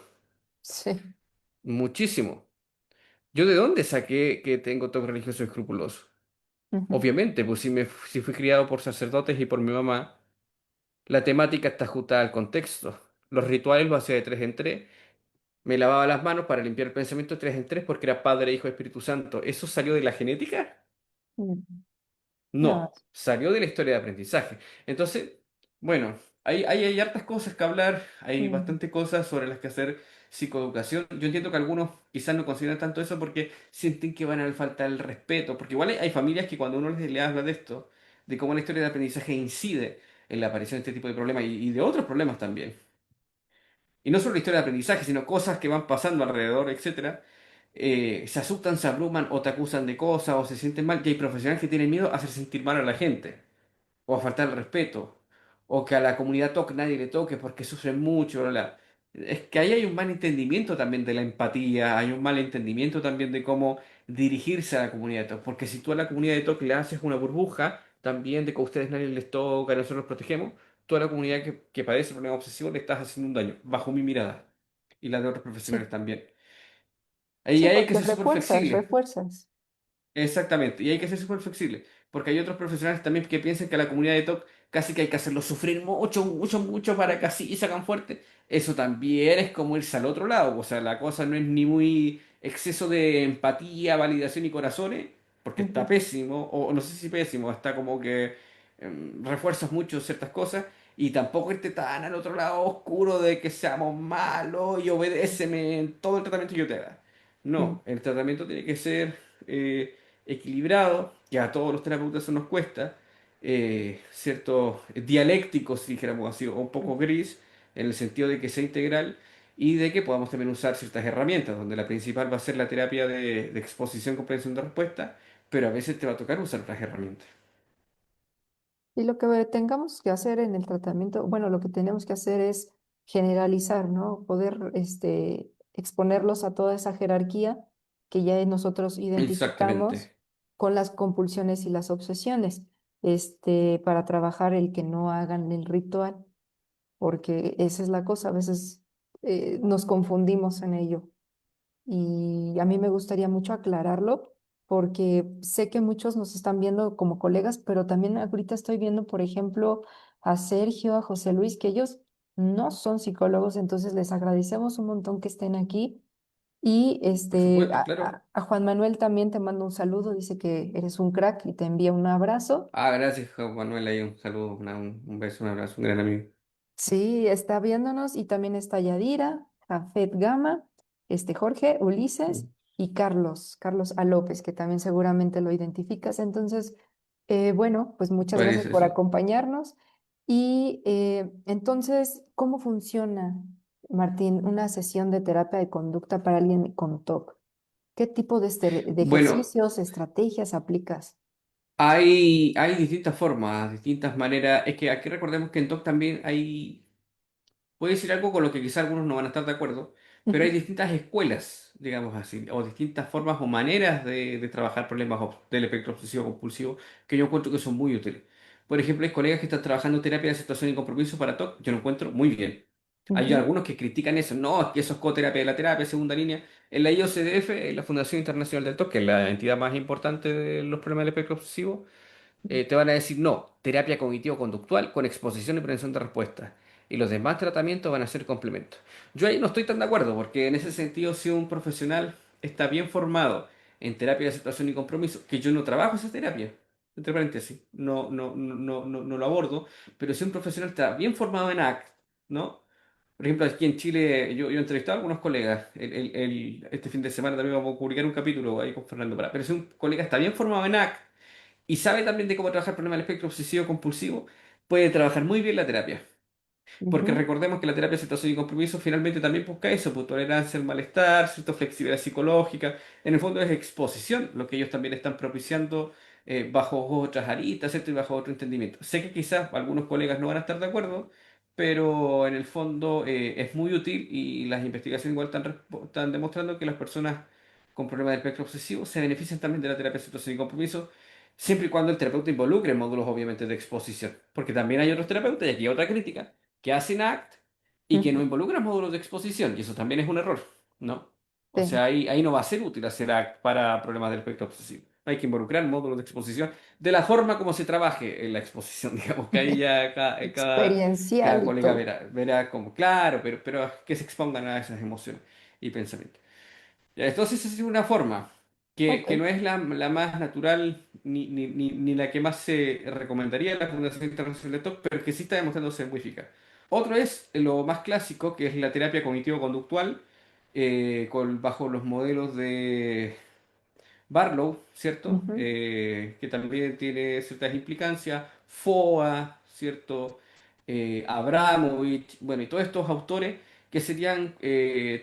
Sí. muchísimo. ¿Yo de dónde saqué que tengo toque religioso escrupuloso? Ujú, Obviamente, pues si fui criado por sacerdotes y por mi mamá, la temática está ajustada al contexto. Los rituales los hacía de tres en tres. Me lavaba las manos para limpiar el pensamiento de tres en tres porque era Padre, Hijo y Espíritu Santo. ¿Eso salió de la genética? ujú. No, No, salió de la historia de aprendizaje. Entonces, bueno, hay hartas cosas que hablar, hay mm, bastante cosas sobre las que hacer psicoeducación. Yo entiendo que algunos quizás no consideran tanto eso porque sienten que van a faltar el respeto, porque igual hay familias que cuando uno le habla de esto, de cómo la historia de aprendizaje incide en la aparición de este tipo de problemas y de otros problemas también. Y no solo la historia de aprendizaje, sino cosas que van pasando alrededor, etcétera. Se asustan, se abruman o te acusan de cosas o se sienten mal. Y hay profesionales que tienen miedo a hacer sentir mal a la gente o a faltar el respeto, o que a la comunidad TOC nadie le toque porque sufren mucho, bla, bla. Es que ahí hay un mal entendimiento también de la empatía, hay un mal entendimiento también de cómo dirigirse a la comunidad TOC, porque si tú a la comunidad de TOC le haces una burbuja, también de que a ustedes nadie les toca, nosotros los protegemos, toda la comunidad que padece problemas obsesivos le estás haciendo un daño, bajo mi mirada, y la de otros sí, profesionales también. sí, Ahí hay que porque ser súper refuerzas, flexible. refuerzas. Exactamente, y hay que ser súper flexible, porque hay otros profesionales también que piensan que a la comunidad de TOC casi que hay que hacerlo sufrir mucho, mucho, mucho para que así se hagan fuerte. Eso también es como irse al otro lado, o sea, la cosa no es ni muy exceso de empatía, validación y corazones, porque está Ujú, pésimo, o no sé si pésimo, está como que refuerzas mucho ciertas cosas, y tampoco irte tan al otro lado oscuro de que seamos malos y obedéceme en todo el tratamiento que yo te haga. ujú, No, el tratamiento tiene que ser... equilibrado, que a todos los terapeutas eso nos cuesta, cierto, dialéctico, si dijéramos así, o un poco ujú. gris, en el sentido de que sea integral y de que podamos también usar ciertas herramientas, donde la principal va a ser la terapia de exposición, comprensión de respuesta, pero a veces te va a tocar usar otras herramientas. Y lo que tengamos que hacer en el tratamiento, bueno, lo que tenemos que hacer es generalizar, ¿no? Poder, exponerlos a toda esa jerarquía que ya nosotros identificamos Exactamente. con las compulsiones y las obsesiones, para trabajar el que no hagan el ritual, porque esa es la cosa, a veces nos confundimos en ello. Y a mí me gustaría mucho aclararlo porque sé que muchos nos están viendo como colegas, pero también ahorita estoy viendo, por ejemplo, a Sergio, a José Luis, que ellos no son psicólogos, entonces les agradecemos un montón que estén aquí. Y Por supuesto, claro. a Juan Manuel también te mando un saludo, dice que eres un crack y te envía un abrazo. Ah, gracias, Juan Manuel, ahí un saludo, un beso, un abrazo, un gran amigo. Sí, está viéndonos y también está Yadira, Jafet Gama, Jorge, Ulises y Carlos, Carlos A. López, que también seguramente lo identificas. Entonces, bueno, pues muchas ¿Cuál gracias es por ese? acompañarnos. Y entonces, ¿cómo funciona, Martín, una sesión de terapia de conducta para alguien con TOC? ¿Qué tipo de Bueno, ejercicios, estrategias aplicas? hay distintas formas, distintas maneras. Es que aquí recordemos que en TOC también puede decir algo con lo que quizá algunos no van a estar de acuerdo, pero hay Ujú, distintas escuelas, digamos así, o distintas formas o maneras de trabajar problemas del espectro obsesivo compulsivo que yo encuentro que son muy útiles. Por ejemplo, hay colegas que están trabajando terapia de aceptación y compromiso para TOC, yo lo encuentro muy bien. Hay ujú, algunos que critican eso, no, es que eso es coterapia de la terapia, segunda línea. En la IOCDF, en la Fundación Internacional del TOC, que es la entidad más importante de los problemas del espectro obsesivo, te van a decir no, terapia cognitivo-conductual con exposición y prevención de respuestas. Y los demás tratamientos van a ser complementos. Yo ahí no estoy tan de acuerdo, porque en ese sentido, si un profesional está bien formado en terapia de aceptación y compromiso, que yo no trabajo esa terapia, entre paréntesis, no lo abordo, pero si un profesional está bien formado en ACT, ¿no? Por ejemplo, aquí en Chile, yo he entrevistado a algunos colegas. Este fin de semana también vamos a publicar un capítulo ahí con Fernando Prada. Pero si un colega está bien formado en ACT, y sabe también de cómo trabajar el problema del espectro obsesivo compulsivo, puede trabajar muy bien la terapia. Porque ujú, recordemos que la terapia de aceptación y compromiso finalmente también busca eso, pues tolerancia al malestar, cierta flexibilidad psicológica. En el fondo es exposición, lo que ellos también están propiciando bajo otras aristas, ¿cierto? Y bajo otro entendimiento. Sé que quizás algunos colegas no van a estar de acuerdo, pero en el fondo es muy útil y las investigaciones igual están demostrando que las personas con problemas del espectro obsesivo se benefician también de la terapia de aceptación y compromiso, siempre y cuando el terapeuta involucre módulos obviamente de exposición. Porque también hay otros terapeutas, y aquí hay otra crítica que hacen ACT y que no ujú. involucran módulos de exposición, y eso también es un error, ¿no? O Sí, sea, ahí no va a ser útil hacer ACT para problemas del espectro obsesivo. Hay que involucrar módulos de exposición de la forma como se trabaje en la exposición, digamos, que ahí ya experiencial cada y colega todo. verá como, claro, pero que se expongan a esas emociones y pensamientos. Ya, entonces, esa es una forma Ok. que no es la más natural ni la que más se recomendaría en la Fundación Internacional de TOC, pero que sí está demostrando ser muy eficaz. Otro es lo más clásico, que es la terapia cognitivo-conductual, bajo los modelos de Barlow, ¿cierto? Ujú, Que también tiene ciertas implicancias, FOA, ¿cierto? Abramovich, bueno, y todos estos autores que serían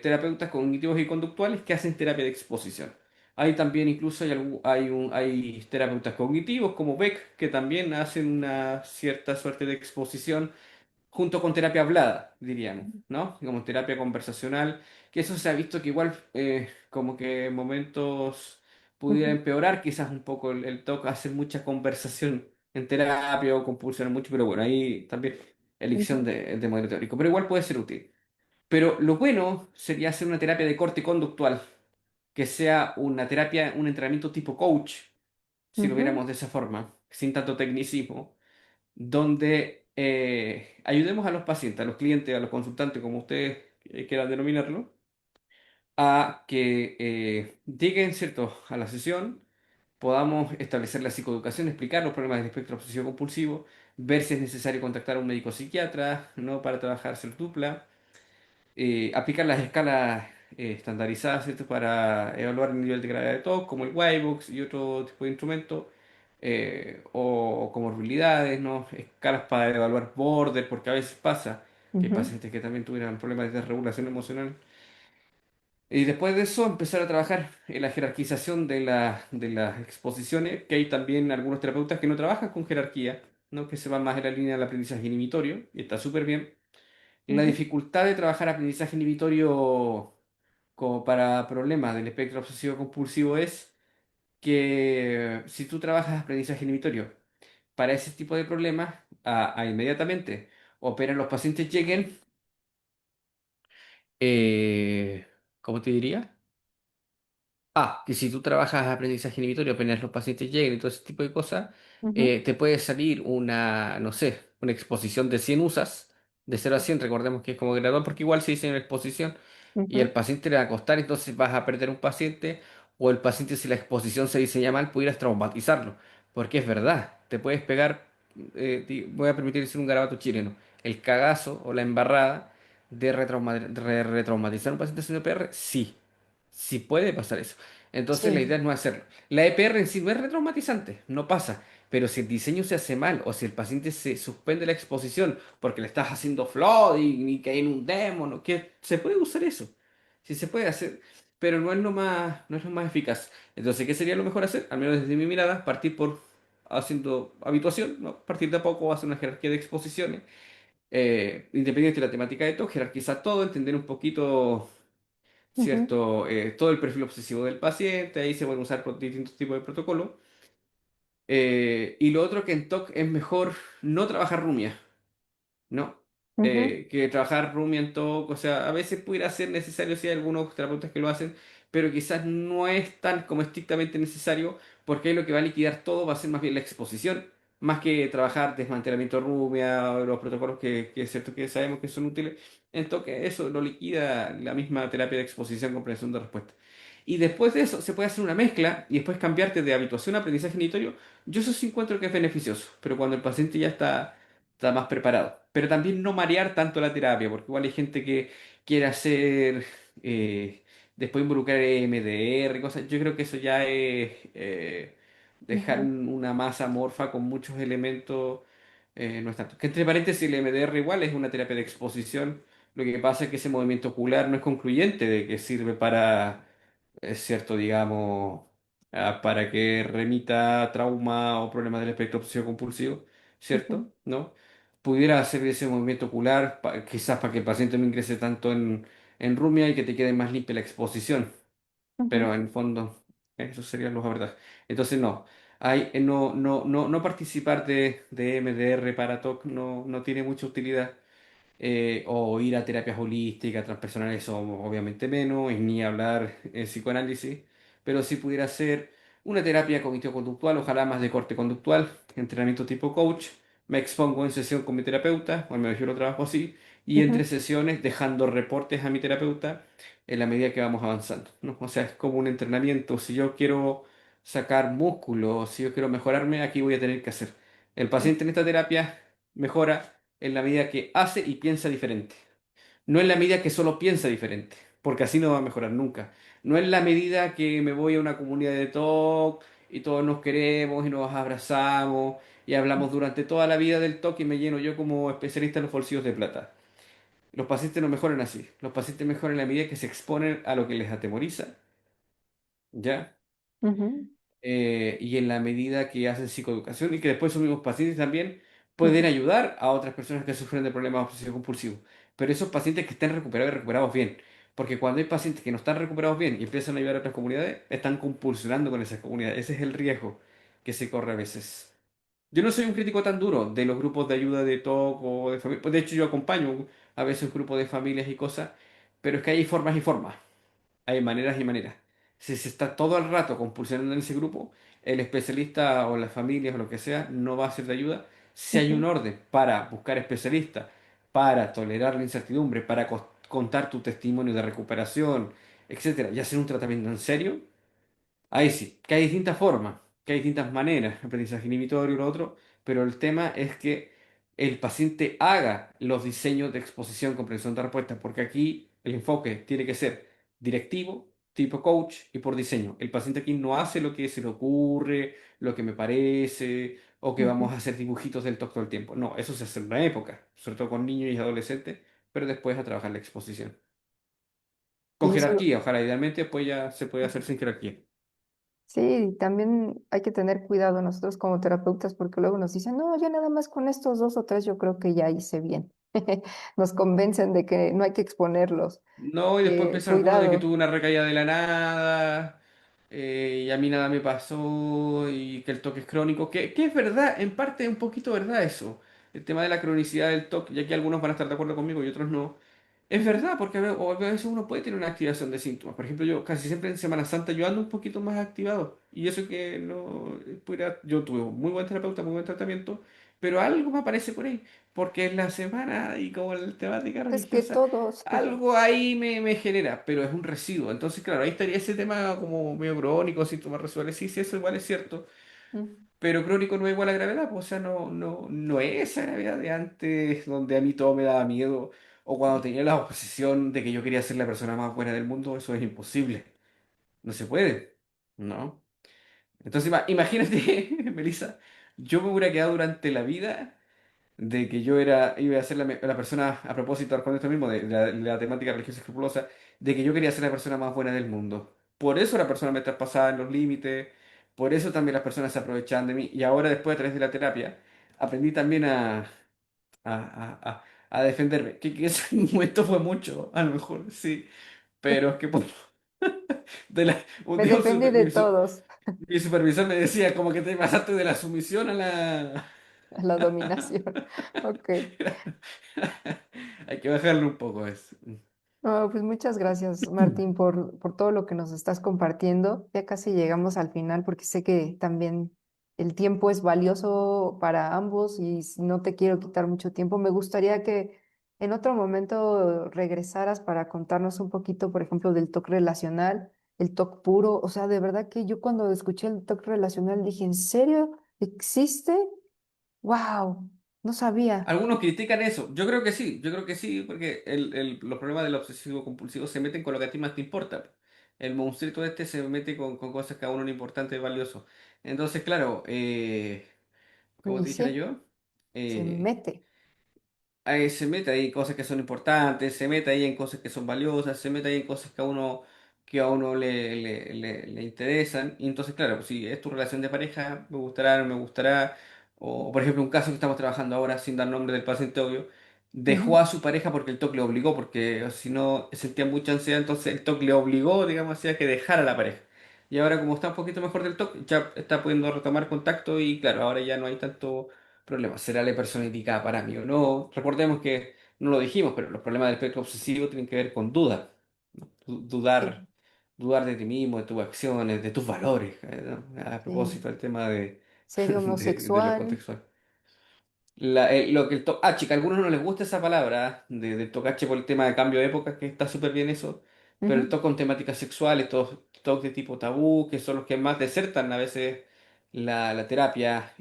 terapeutas cognitivos y conductuales que hacen terapia de exposición. Hay también incluso hay terapeutas cognitivos como Beck que también hacen una cierta suerte de exposición junto con terapia hablada, diríamos, ¿no? Como terapia conversacional, que eso se ha visto que igual como que en momentos pudiera ujú, empeorar quizás un poco el TOC, hacer mucha conversación en terapia o compulsionar mucho, pero bueno, ahí también elección ujú, de modelo teórico, pero igual puede ser útil. Pero lo bueno sería hacer una terapia de corte conductual, que sea una terapia, un entrenamiento tipo coach, si lo ujú, viéramos de esa forma, sin tanto tecnicismo donde ayudemos a los pacientes, a los clientes, a los consultantes, como ustedes quieran denominarlo, a que lleguen, ¿cierto?, a la sesión, podamos establecer la psicoeducación, explicar los problemas del espectro obsesivo compulsivo, ver si es necesario contactar a un médico psiquiatra, ¿no?, para trabajar dupla aplicar las escalas estandarizadas, ¿cierto? Para evaluar el nivel de gravedad de TOC, como el Whitebox y otro tipo de instrumentos, o comorbilidades, ¿no? Escalas para evaluar border, porque a veces pasa que hay ujú, pacientes que también tuvieran problemas de desregulación emocional. Y después de eso, empezar a trabajar en la jerarquización de las exposiciones, que hay también algunos terapeutas que no trabajan con jerarquía, ¿no? Que se van más en la línea del aprendizaje inhibitorio, y está súper bien. La ujú, dificultad de trabajar aprendizaje inhibitorio como para problemas del espectro obsesivo compulsivo es que si tú trabajas aprendizaje inhibitorio para ese tipo de problemas, a inmediatamente operan los pacientes lleguen, ¿cómo te diría? Que si tú trabajas aprendizaje inhibitorio, apenas los pacientes lleguen y todo ese tipo de cosas, ujú, te puede salir una, no sé, una exposición de 100 USAs, de 0 a 100 recordemos que es como gradual, porque igual se dice en exposición, y ujú. al paciente le va a costar, entonces vas a perder un paciente, o el paciente, si la exposición se diseña mal, pudieras traumatizarlo, porque es verdad, te puedes pegar, voy a permitir decir un garabato chileno, el cagazo o la embarrada de retraumatizar a un paciente sin EPR, sí. Sí puede pasar eso. Entonces la Sí. idea es no hacerlo. La EPR en sí no es retraumatizante, no pasa. Pero si el diseño se hace mal o si el paciente se suspende la exposición porque le estás haciendo flooding y que hay en un demo, ¿no? Que se puede usar eso. Sí se puede hacer, pero no es lo más eficaz. Entonces, ¿qué sería lo mejor hacer? Al menos desde mi mirada, partir por haciendo habituación, ¿no? Partir de a poco, hacer una jerarquía de exposiciones. Independiente de la temática de todo, jerarquizar todo, entender un poquito Ujú, ¿cierto? Todo el perfil obsesivo del paciente, ahí se pueden usar distintos tipos de protocolos. Y lo otro que en TOC es mejor no trabajar rumia, ¿no? ujú, Que trabajar rumia en TOC, o sea, a veces pudiera ser necesario si hay algunos terapeutas que lo hacen, pero quizás no es tan como estrictamente necesario, porque ahí lo que va a liquidar todo va a ser más bien la exposición, más que trabajar desmantelamiento rumia o los protocolos que es cierto que sabemos que son útiles. En TOC eso lo liquida la misma terapia de exposición, comprensión de respuesta. Y después de eso se puede hacer una mezcla y después cambiarte de habituación a aprendizaje inhibitorio. Yo eso sí encuentro que es beneficioso, pero cuando el paciente ya está más preparado. Pero también no marear tanto la terapia, porque igual hay gente que quiere hacer, después involucrar EMDR y cosas. Yo creo que eso ya es dejar ujú, una masa amorfa con muchos elementos, no es tanto. Que entre paréntesis, el EMDR igual es una terapia de exposición. Lo que pasa es que ese movimiento ocular no es concluyente de que sirve para, es cierto, digamos, para que remita trauma o problemas del espectro obsesivo compulsivo, ujú, ¿cierto? ¿No? Pudiera hacer ese movimiento ocular, quizás para que el paciente no ingrese tanto en rumia y que te quede más limpia la exposición, ujú, pero en el fondo, eso serían los verdad. Entonces, no, no participar de MDR para TOC no tiene mucha utilidad. o ir a terapias holísticas, transpersonales, o obviamente menos, y ni hablar en psicoanálisis, pero si pudiera ser una terapia cognitivo-conductual, ojalá más de corte conductual, entrenamiento tipo coach, me expongo en sesión con mi terapeuta, o al menos yo lo trabajo así, y entre Ujú, sesiones dejando reportes a mi terapeuta en la medida que vamos avanzando, ¿no? O sea, es como un entrenamiento. Si yo quiero sacar músculo, si yo quiero mejorarme, aquí voy a tener que hacer. El paciente en esta terapia mejora en la medida que hace y piensa diferente. No en la medida que solo piensa diferente, porque así no va a mejorar nunca. No en la medida que me voy a una comunidad de talk y todos nos queremos y nos abrazamos y hablamos durante toda la vida del talk y me lleno yo como especialista en los bolsillos de plata. Los pacientes no mejoran así. Los pacientes mejoran en la medida que se exponen a lo que les atemoriza, ¿ya? ujú, Y en la medida que hacen psicoeducación y que después sus mismos pacientes también pueden ujú, ayudar a otras personas que sufren de problemas obsesivos compulsivos. Pero esos pacientes que estén recuperados y recuperados bien. Porque cuando hay pacientes que no están recuperados bien y empiezan a ayudar a otras comunidades, están compulsionando con esas comunidades. Ese es el riesgo que se corre a veces. Yo no soy un crítico tan duro de los grupos de ayuda de TOC o de familia. De hecho, yo acompaño a veces un grupo de familias y cosas, pero es que hay formas y formas. Hay maneras y maneras. Si se está todo el rato compulsionando en ese grupo, el especialista o las familias o lo que sea no va a ser de ayuda. Si hay un ujú, orden para buscar especialistas, para tolerar la incertidumbre, para contar tu testimonio de recuperación, etcétera, y hacer un tratamiento en serio, ahí sí, que hay distintas formas, que hay distintas maneras, aprendizaje inhibitorio y lo otro, pero el tema es que el paciente haga los diseños de exposición, comprensión de respuesta, porque aquí el enfoque tiene que ser directivo, tipo coach y por diseño. El paciente aquí no hace lo que se le ocurre, lo que me parece, o que vamos ujú. a hacer dibujitos del TOC todo el tiempo. No, eso se hace en una época, sobre todo con niños y adolescentes, pero después a trabajar la exposición. Con Y eso, jerarquía, ojalá idealmente pues ya se puede hacer sin jerarquía. sí, también hay que tener cuidado nosotros como terapeutas porque luego nos dicen, no, yo nada más con estos dos o tres yo creo que ya hice bien. Nos convencen de que no hay que exponerlos. No, y después empieza alguno de que Cuidado. tuve una recaída de la nada, y a mí nada me pasó, y que el toque es crónico, que es verdad, en parte es un poquito verdad eso, el tema de la cronicidad del toque, ya que algunos van a estar de acuerdo conmigo y otros no. Es Ujú, verdad, porque o a veces uno puede tener una activación de síntomas. Por ejemplo, yo casi siempre en Semana Santa yo ando un poquito más activado. Y eso que no pudiera, yo tuve un muy buen terapeuta, muy buen tratamiento, pero algo me aparece por ahí, porque es la semana y como la temática es que religiosa. todos. Algo ahí me genera, pero es un residuo. Entonces, claro, ahí estaría ese tema como medio crónico, síntomas residuales. Sí, sí, eso igual es cierto. Ujú, Pero crónico no es igual a gravedad, pues, o sea, no es esa gravedad de antes, donde a mí todo me daba miedo, o cuando tenía la obsesión de que yo quería ser la persona más buena del mundo, eso es imposible. No se puede, ¿no? Entonces, imagínate, Melissa, yo me hubiera quedado durante la vida de que yo iba a ser la persona, a propósito, con esto mismo, de la temática religiosa escrupulosa, de que yo quería ser la persona más buena del mundo. Por eso la persona me traspasaba en los límites, por eso también las personas se aprovechaban de mí. Y ahora, después, a través de la terapia, aprendí también a defenderme. Que ese momento fue mucho, a lo mejor, sí. Pero es que un me día defendí de todos, mi supervisor me decía como que te pasaste de la sumisión a la... a la dominación. Ok. Hay que bajarle un poco a eso. No, pues muchas gracias, Martín, por todo lo que nos estás compartiendo. Ya casi llegamos al final porque sé que también el tiempo es valioso para ambos y no te quiero quitar mucho tiempo. Me gustaría que en otro momento regresaras para contarnos un poquito, por ejemplo, del TOC relacional, el TOC puro. O sea, de verdad que yo cuando escuché el TOC relacional dije, ¿en serio? ¿Existe? ¡Wow! No sabía. Algunos critican eso. Yo creo que sí, porque los problemas del obsesivo compulsivo se meten con lo que a ti más te importa. El monstruito este se mete con cosas que a uno no importan y valioso. Entonces, claro, como Y te dijera sí, yo, se eh, mete. ahí se mete ahí en cosas que son importantes, se mete ahí en cosas que son valiosas, se mete ahí en cosas que a uno le interesan. Y entonces, claro, pues si es tu relación de pareja, me gustará, no me gustará. O, por ejemplo, un caso que estamos trabajando ahora, sin dar nombre del paciente, obvio, dejó Ujú, a su pareja porque el TOC le obligó, porque si no sentía mucha ansiedad, entonces el TOC le obligó, digamos así, a que dejara a la pareja. Y ahora, como está un poquito mejor del TOC, ya está pudiendo retomar contacto y, claro, ahora ya no hay tanto problema. ¿Será la persona indicada para mí o no? Recordemos que no lo dijimos, pero los problemas del espectro obsesivo tienen que ver con duda, ¿no? Sí, Dudar de ti mismo, de tus acciones, de tus valores, ¿no? A sí. propósito del tema Ser de lo homosexual. contextual. Lo que chica, a algunos no les gusta esa palabra de tocache por el tema de cambio de época, que está súper bien eso, pero el Ujú, TOC con temáticas sexuales, TOC de tipo tabú, que son los que más desertan a veces la terapia,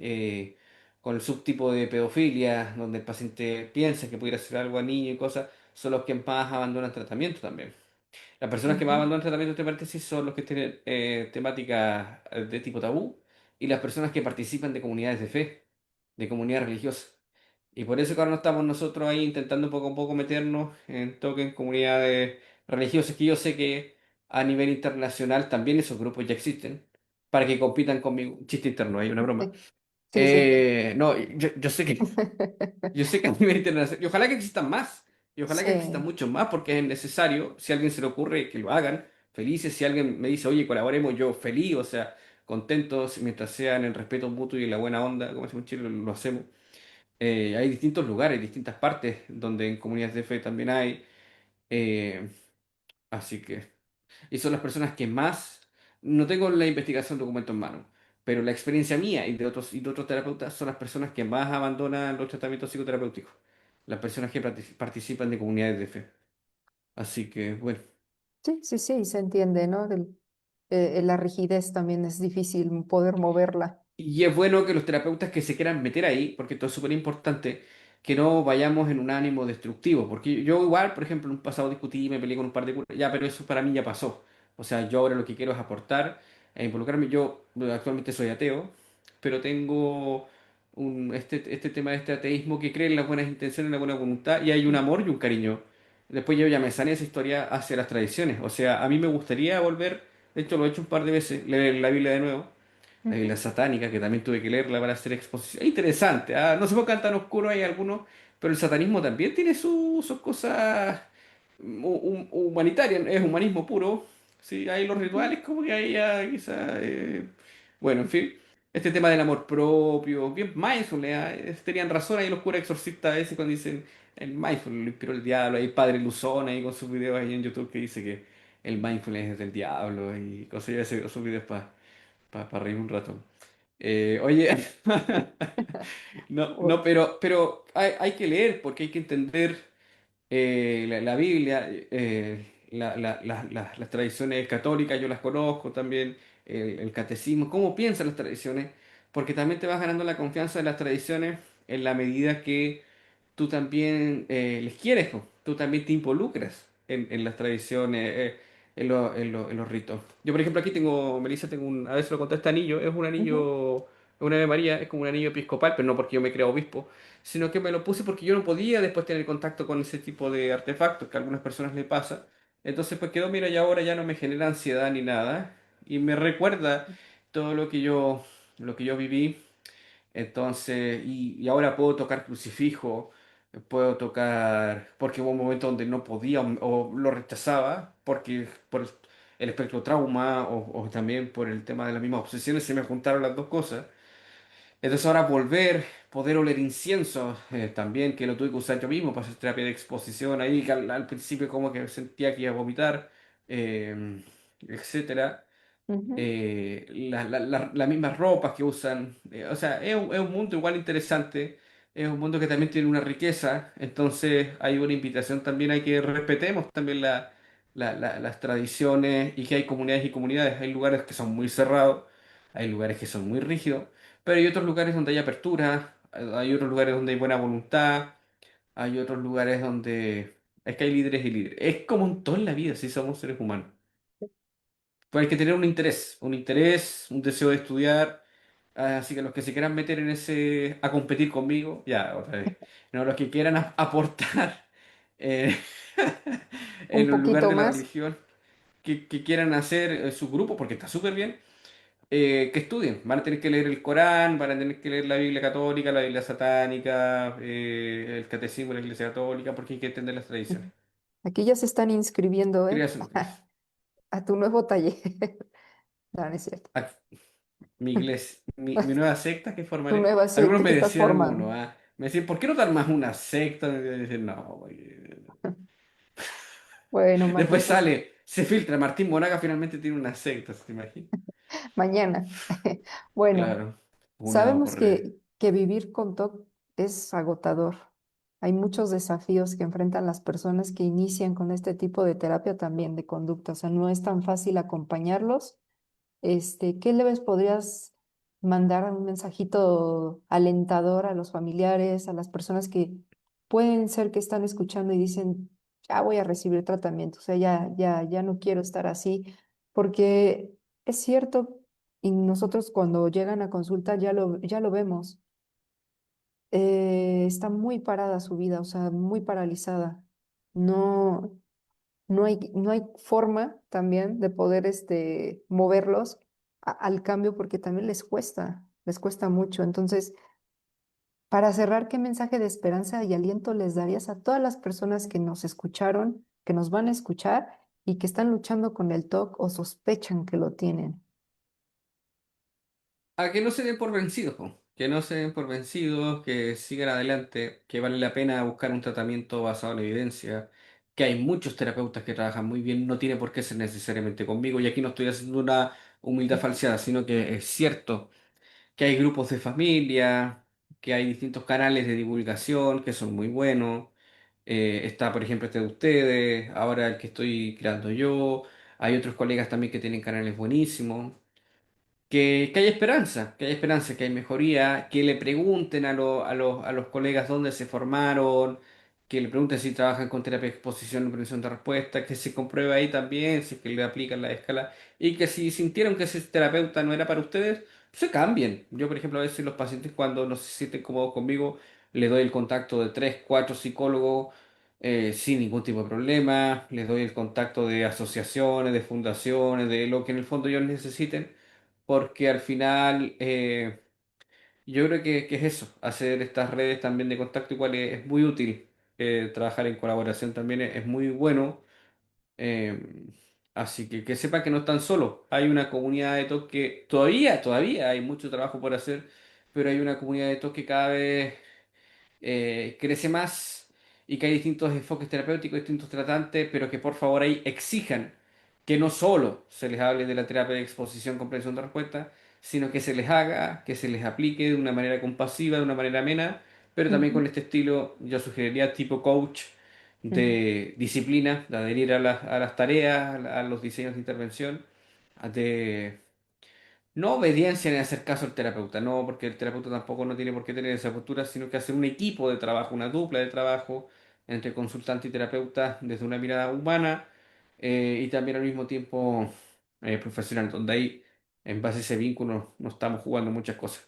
con el subtipo de pedofilia, donde el paciente piensa que pudiera hacer algo a niño y cosas, son los que más abandonan tratamiento también. Las personas que más ujú, abandonan tratamiento, entre paréntesis, son los que tienen temáticas de tipo tabú y las personas que participan de comunidades de fe, de comunidades religiosas. Y por eso que ahora no estamos nosotros ahí intentando poco a poco meternos en toque en comunidades religiosas, que yo sé que a nivel internacional también esos grupos ya existen, para que compitan conmigo. Chiste interno, hay una broma. sí, sí, sí. No, yo sé que yo sé que a nivel internacional, y ojalá que existan más, y ojalá que existan Sí. muchos más, porque es necesario, si a alguien se le ocurre que lo hagan, felices, si alguien me dice, oye, colaboremos, yo feliz, o sea, contentos, mientras sea en el respeto mutuo y en la buena onda, como decimos en Chile, lo hacemos. Hay distintos lugares, distintas partes, donde en comunidades de fe también hay, eh, así que... Y son las personas que más, no tengo la investigación documento en mano, pero la experiencia mía y de otros terapeutas son las personas que más abandonan los tratamientos psicoterapéuticos, las personas que participan de comunidades de fe. Así que, bueno. Sí, sí, sí, se entiende, ¿no? La rigidez también es difícil poder moverla. Y es bueno que los terapeutas que se quieran meter ahí, porque esto es súper importante, que no vayamos en un ánimo destructivo. Porque yo igual, por ejemplo, en un pasado discutí, me peleé con un par de curas, ya, pero eso para mí ya pasó. O sea, yo ahora lo que quiero es aportar e involucrarme. Yo actualmente soy ateo, pero tengo este tema de este ateísmo que cree en las buenas intenciones, en la buena voluntad, y hay un amor y un cariño. Después yo ya me sané esa historia hacia las tradiciones. O sea, a mí me gustaría volver, de hecho lo he hecho un par de veces, leer la Biblia de nuevo, la Ujú, Biblia satánica, que también tuve que leerla para hacer exposición. Es interesante, ¿ah? No se puede tan oscuro, hay algunos, pero el satanismo también tiene sus cosas humanitarias, es humanismo puro. Sí, hay los ujú, rituales, como que hay ya quizá. Bueno, en fin, este tema del amor propio, bien mindfulness, ¿ah? Tenían razón ahí los curas exorcistas a veces cuando dicen el mindfulness lo inspiró el diablo. Hay padre Luzón ahí con sus videos ahí en YouTube que dice que el mindfulness es del diablo y cosas, y a veces sus videos para reír un rato. Oye, no, no, o- pero hay que leer porque hay que entender la Biblia, las tradiciones católicas, yo las conozco también, el catecismo, cómo piensan las tradiciones, porque también te vas ganando la confianza de las tradiciones en la medida que tú también les quieres, po. Tú también te involucras en las tradiciones, en los ritos. Yo, por ejemplo, aquí tengo, Melissa, tengo a veces lo conté, este anillo, es un ujú, anillo, es una Ave María, es como un anillo episcopal, pero no porque yo me crea obispo, sino que me lo puse porque yo no podía después tener contacto con ese tipo de artefactos que a algunas personas le pasa. Entonces, pues quedó, mira, y ahora ya no me genera ansiedad ni nada, y me recuerda todo lo que yo viví. Entonces, y ahora puedo tocar crucifijo, puedo tocar, porque hubo un momento donde no podía o lo rechazaba, porque por el espectro trauma o también por el tema de las mismas obsesiones se me juntaron las dos cosas. Entonces ahora volver, poder oler incienso, también que lo tuve que usar yo mismo para hacer terapia de exposición, ahí que al principio como que sentía que iba a vomitar, etcétera, ujú. las mismas ropas que usan. O sea, es un mundo igual interesante, es un mundo que también tiene una riqueza, entonces hay una invitación también a que respetemos también las tradiciones y que hay comunidades y comunidades. Hay lugares que son muy cerrados, hay lugares que son muy rígidos, pero hay otros lugares donde hay apertura, hay otros lugares donde hay buena voluntad, hay otros lugares donde es que hay líderes y líderes. Es como en toda la vida si somos seres humanos. Pues hay que tener un interés, un deseo de estudiar. Así que los que se quieran meter en ese, a competir conmigo, ya, otra vez. No, los que quieran aportar eh, Un en un lugar poquito de la más. religión, que quieran hacer su grupo, porque está súper bien, que estudien. Van a tener que leer el Corán, van a tener que leer la Biblia católica, la Biblia satánica, el catecismo de la Iglesia católica, porque hay que entender las tradiciones. Aquí ya se están inscribiendo, ¿eh? Créase lo que es. A tu nuevo taller. No, no es cierto. Mi iglesia, mi nueva secta que Tu formaré. nueva Algunos secta me que estás decían algunos, formando. ah. Me decían, ¿por qué no te armas una secta? Y yo decía, no, güey. Bueno, Después Martín, pues sale, se filtra, Martín Moraga finalmente tiene una secta, ¿se te imaginas? mañana. Bueno, Claro, unado sabemos por redes. que vivir con TOC es agotador. Hay muchos desafíos que enfrentan las personas que inician con este tipo de terapia también de conducta. O sea, no es tan fácil acompañarlos. ¿Qué les podrías mandar un mensajito alentador a los familiares, a las personas que pueden ser que están escuchando y dicen, ya voy a recibir tratamiento, o sea, ya no quiero estar así, porque es cierto, y nosotros cuando llegan a consulta ya lo vemos, está muy parada su vida, o sea, muy paralizada. No, no hay forma también de poder moverlos al cambio porque también les cuesta mucho. Entonces, para cerrar, ¿qué mensaje de esperanza y aliento les darías a todas las personas que nos escucharon, que nos van a escuchar y que están luchando con el TOC o sospechan que lo tienen? A que no se den por vencidos, po. Que no se den por vencidos, que sigan adelante, que vale la pena buscar un tratamiento basado en evidencia, que hay muchos terapeutas que trabajan muy bien, no tiene por qué ser necesariamente conmigo, y aquí no estoy haciendo una humildad falseada, sino que es cierto que hay grupos de familia, que hay distintos canales de divulgación que son muy buenos. Está, por ejemplo, este de ustedes, ahora el que estoy creando yo, hay otros colegas también que tienen canales buenísimos que hay esperanza, que hay mejoría, que le pregunten a los colegas dónde se formaron, que le pregunten si trabajan con terapia de exposición o prevención de respuesta, que se compruebe ahí también si es que le aplican la escala y que si sintieron que ese terapeuta no era para ustedes, se cambien. Yo, por ejemplo, a veces los pacientes cuando no se sienten cómodos conmigo, le doy el contacto de tres, cuatro psicólogos. Sin ningún tipo de problema, les doy el contacto de asociaciones, de fundaciones, de lo que en el fondo ellos necesiten porque al final yo creo que es eso, hacer estas redes también de contacto igual es muy útil, trabajar en colaboración también es muy bueno, eh, así que sepan que no están solos, hay una comunidad de TOC que todavía hay mucho trabajo por hacer, pero hay una comunidad de TOC que cada vez crece más y que hay distintos enfoques terapéuticos, distintos tratantes, pero que por favor ahí exijan que no solo se les hable de la terapia de exposición comprensión de respuesta, sino que se les haga, que se les aplique de una manera compasiva, de una manera amena, pero también Ujú, con este estilo, yo sugeriría tipo coach ujú, de disciplina, de adherir a las tareas, a los diseños de intervención, de no obediencia ni hacer caso al terapeuta, no, porque el terapeuta tampoco no tiene por qué tener esa postura, sino que hacer un equipo de trabajo, una dupla de trabajo entre consultante y terapeuta desde una mirada humana y también al mismo tiempo profesional, donde ahí, en base a ese vínculo, no estamos jugando muchas cosas.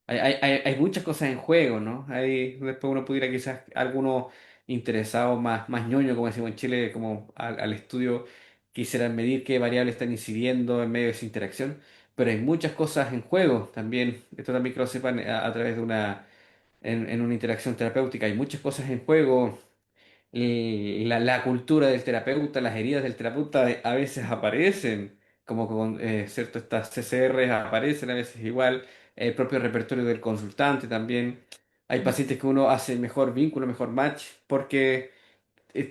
Hay muchas cosas en juego, ¿no? Hay, después uno pudiera quizás algunos interesados más ñoños, como decimos en Chile, como al estudio, quisieran medir qué variables están incidiendo en medio de esa interacción pero hay muchas cosas en juego también. Esto también que lo sepan a través de en una interacción terapéutica. Hay muchas cosas en juego. La cultura del terapeuta, las heridas del terapeuta a veces aparecen, como con cierto, estas CCR aparecen a veces igual. El propio repertorio del consultante también. Hay pacientes que uno hace mejor vínculo, mejor match, porque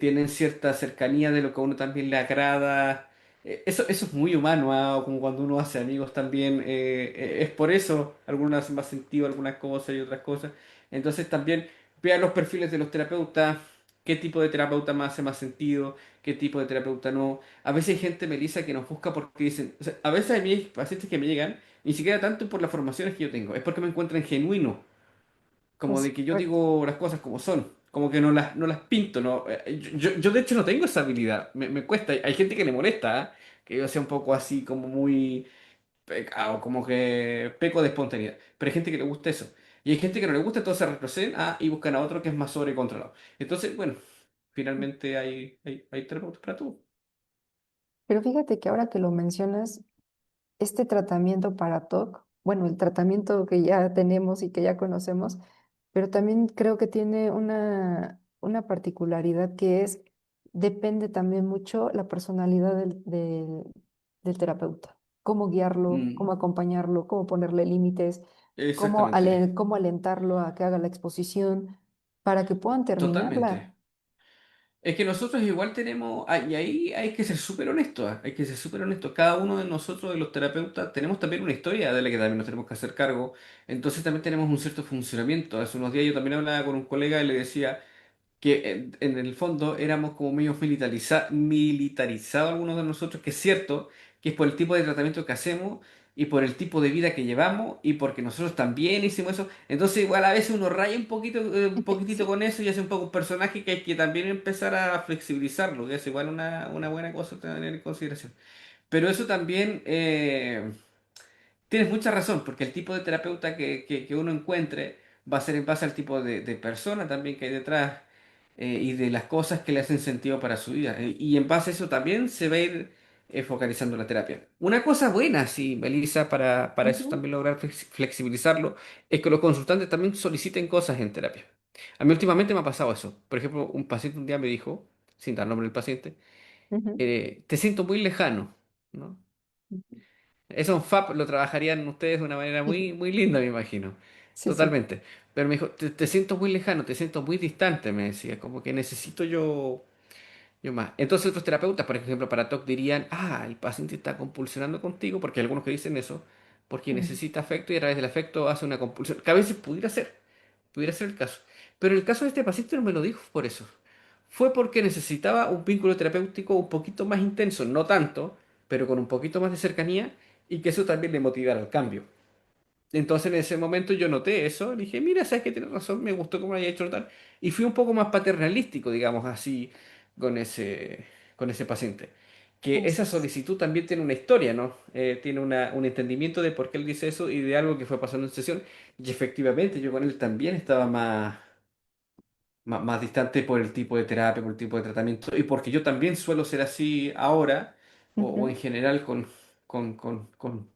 tienen cierta cercanía de lo que a uno también le agrada. Eso es muy humano, ¿ah? Como cuando uno hace amigos también. Es por eso, algunos hacen más sentido algunas cosas y otras cosas. Entonces también vean los perfiles de los terapeutas, qué tipo de terapeuta más hace más sentido, qué tipo de terapeuta no. A veces hay gente, Melissa, que nos busca porque dicen, o sea, a veces hay mis pacientes que me llegan, ni siquiera tanto por las formaciones que yo tengo, es porque me encuentran genuino como es de que yo correcto. digo las cosas como son, como que no las pinto, ¿no? Yo de hecho no tengo esa habilidad, me cuesta, hay gente que le molesta, ¿eh? Que yo sea un poco así como muy pecado, como que peco de espontaneidad, pero hay gente que le gusta eso, y hay gente que no le gusta, entonces retroceden y buscan a otro que es más sobrecontrolado. Entonces, bueno, finalmente hay terapeutas para todo. Pero fíjate que ahora que lo mencionas, este tratamiento para TOC, bueno, el tratamiento que ya tenemos y que ya conocemos, pero también creo que tiene una particularidad que es, depende también mucho la personalidad del terapeuta. cómo guiarlo, cómo Mm, acompañarlo, cómo ponerle límites, exactamente, cómo alentarlo a que haga la exposición para que puedan terminarla. totalmente. Es que nosotros igual tenemos, y ahí hay que ser súper honestos, hay que ser súper honestos. Cada uno de nosotros, de los terapeutas, tenemos también una historia de la que también nos tenemos que hacer cargo. Entonces también tenemos un cierto funcionamiento. Hace unos días yo también hablaba con un colega y le decía que en el fondo éramos como medio militarizados algunos de nosotros, que es cierto, que es por el tipo de tratamiento que hacemos y por el tipo de vida que llevamos y porque nosotros también hicimos eso. Entonces igual a veces uno raya un poquitito Sí. con eso y hace un poco un personaje que hay que también empezar a flexibilizarlo, que es igual una buena cosa a tener en consideración. Pero eso también... tienes mucha razón, porque el tipo de terapeuta que uno encuentre va a ser en base al tipo de persona también que hay detrás y de las cosas que le hacen sentido para su vida. Y en base a eso también se va a ir focalizando la terapia. Una cosa buena, sí, Melissa, para eso Ujú, también lograr flexibilizarlo, es que los consultantes también soliciten cosas en terapia. A mí últimamente me ha pasado eso. Por ejemplo, un paciente un día me dijo, sin dar nombre del paciente, ujú, te siento muy lejano, ¿no? ujú. Eso en FAP lo trabajarían ustedes de una manera muy, muy linda, me imagino. Sí, sí. Totalmente. Pero me dijo, te siento muy lejano, te siento muy distante, me decía, como que necesito yo más. Entonces otros terapeutas, por ejemplo, para TOC dirían, el paciente está compulsionando contigo, porque hay algunos que dicen eso, porque Ujú. necesita afecto y a través del afecto hace una compulsión, que a veces pudiera ser el caso. Pero el caso de este paciente no me lo dijo por eso. Fue porque necesitaba un vínculo terapéutico un poquito más intenso, no tanto, pero con un poquito más de cercanía y que eso también le motivara al cambio. Entonces en ese momento yo noté eso, le dije, mira, sabes que tienes razón, me gustó cómo lo haya hecho tal, y fui un poco más paternalístico, digamos así, con con ese paciente. Que Así esa es. solicitud también tiene una historia, ¿no? Tiene un entendimiento de por qué él dice eso y de algo que fue pasando en sesión. Y efectivamente yo con él también estaba más distante por el tipo de terapia, por el tipo de tratamiento, y porque yo también suelo ser así ahora, o en Ujú. general con, con, con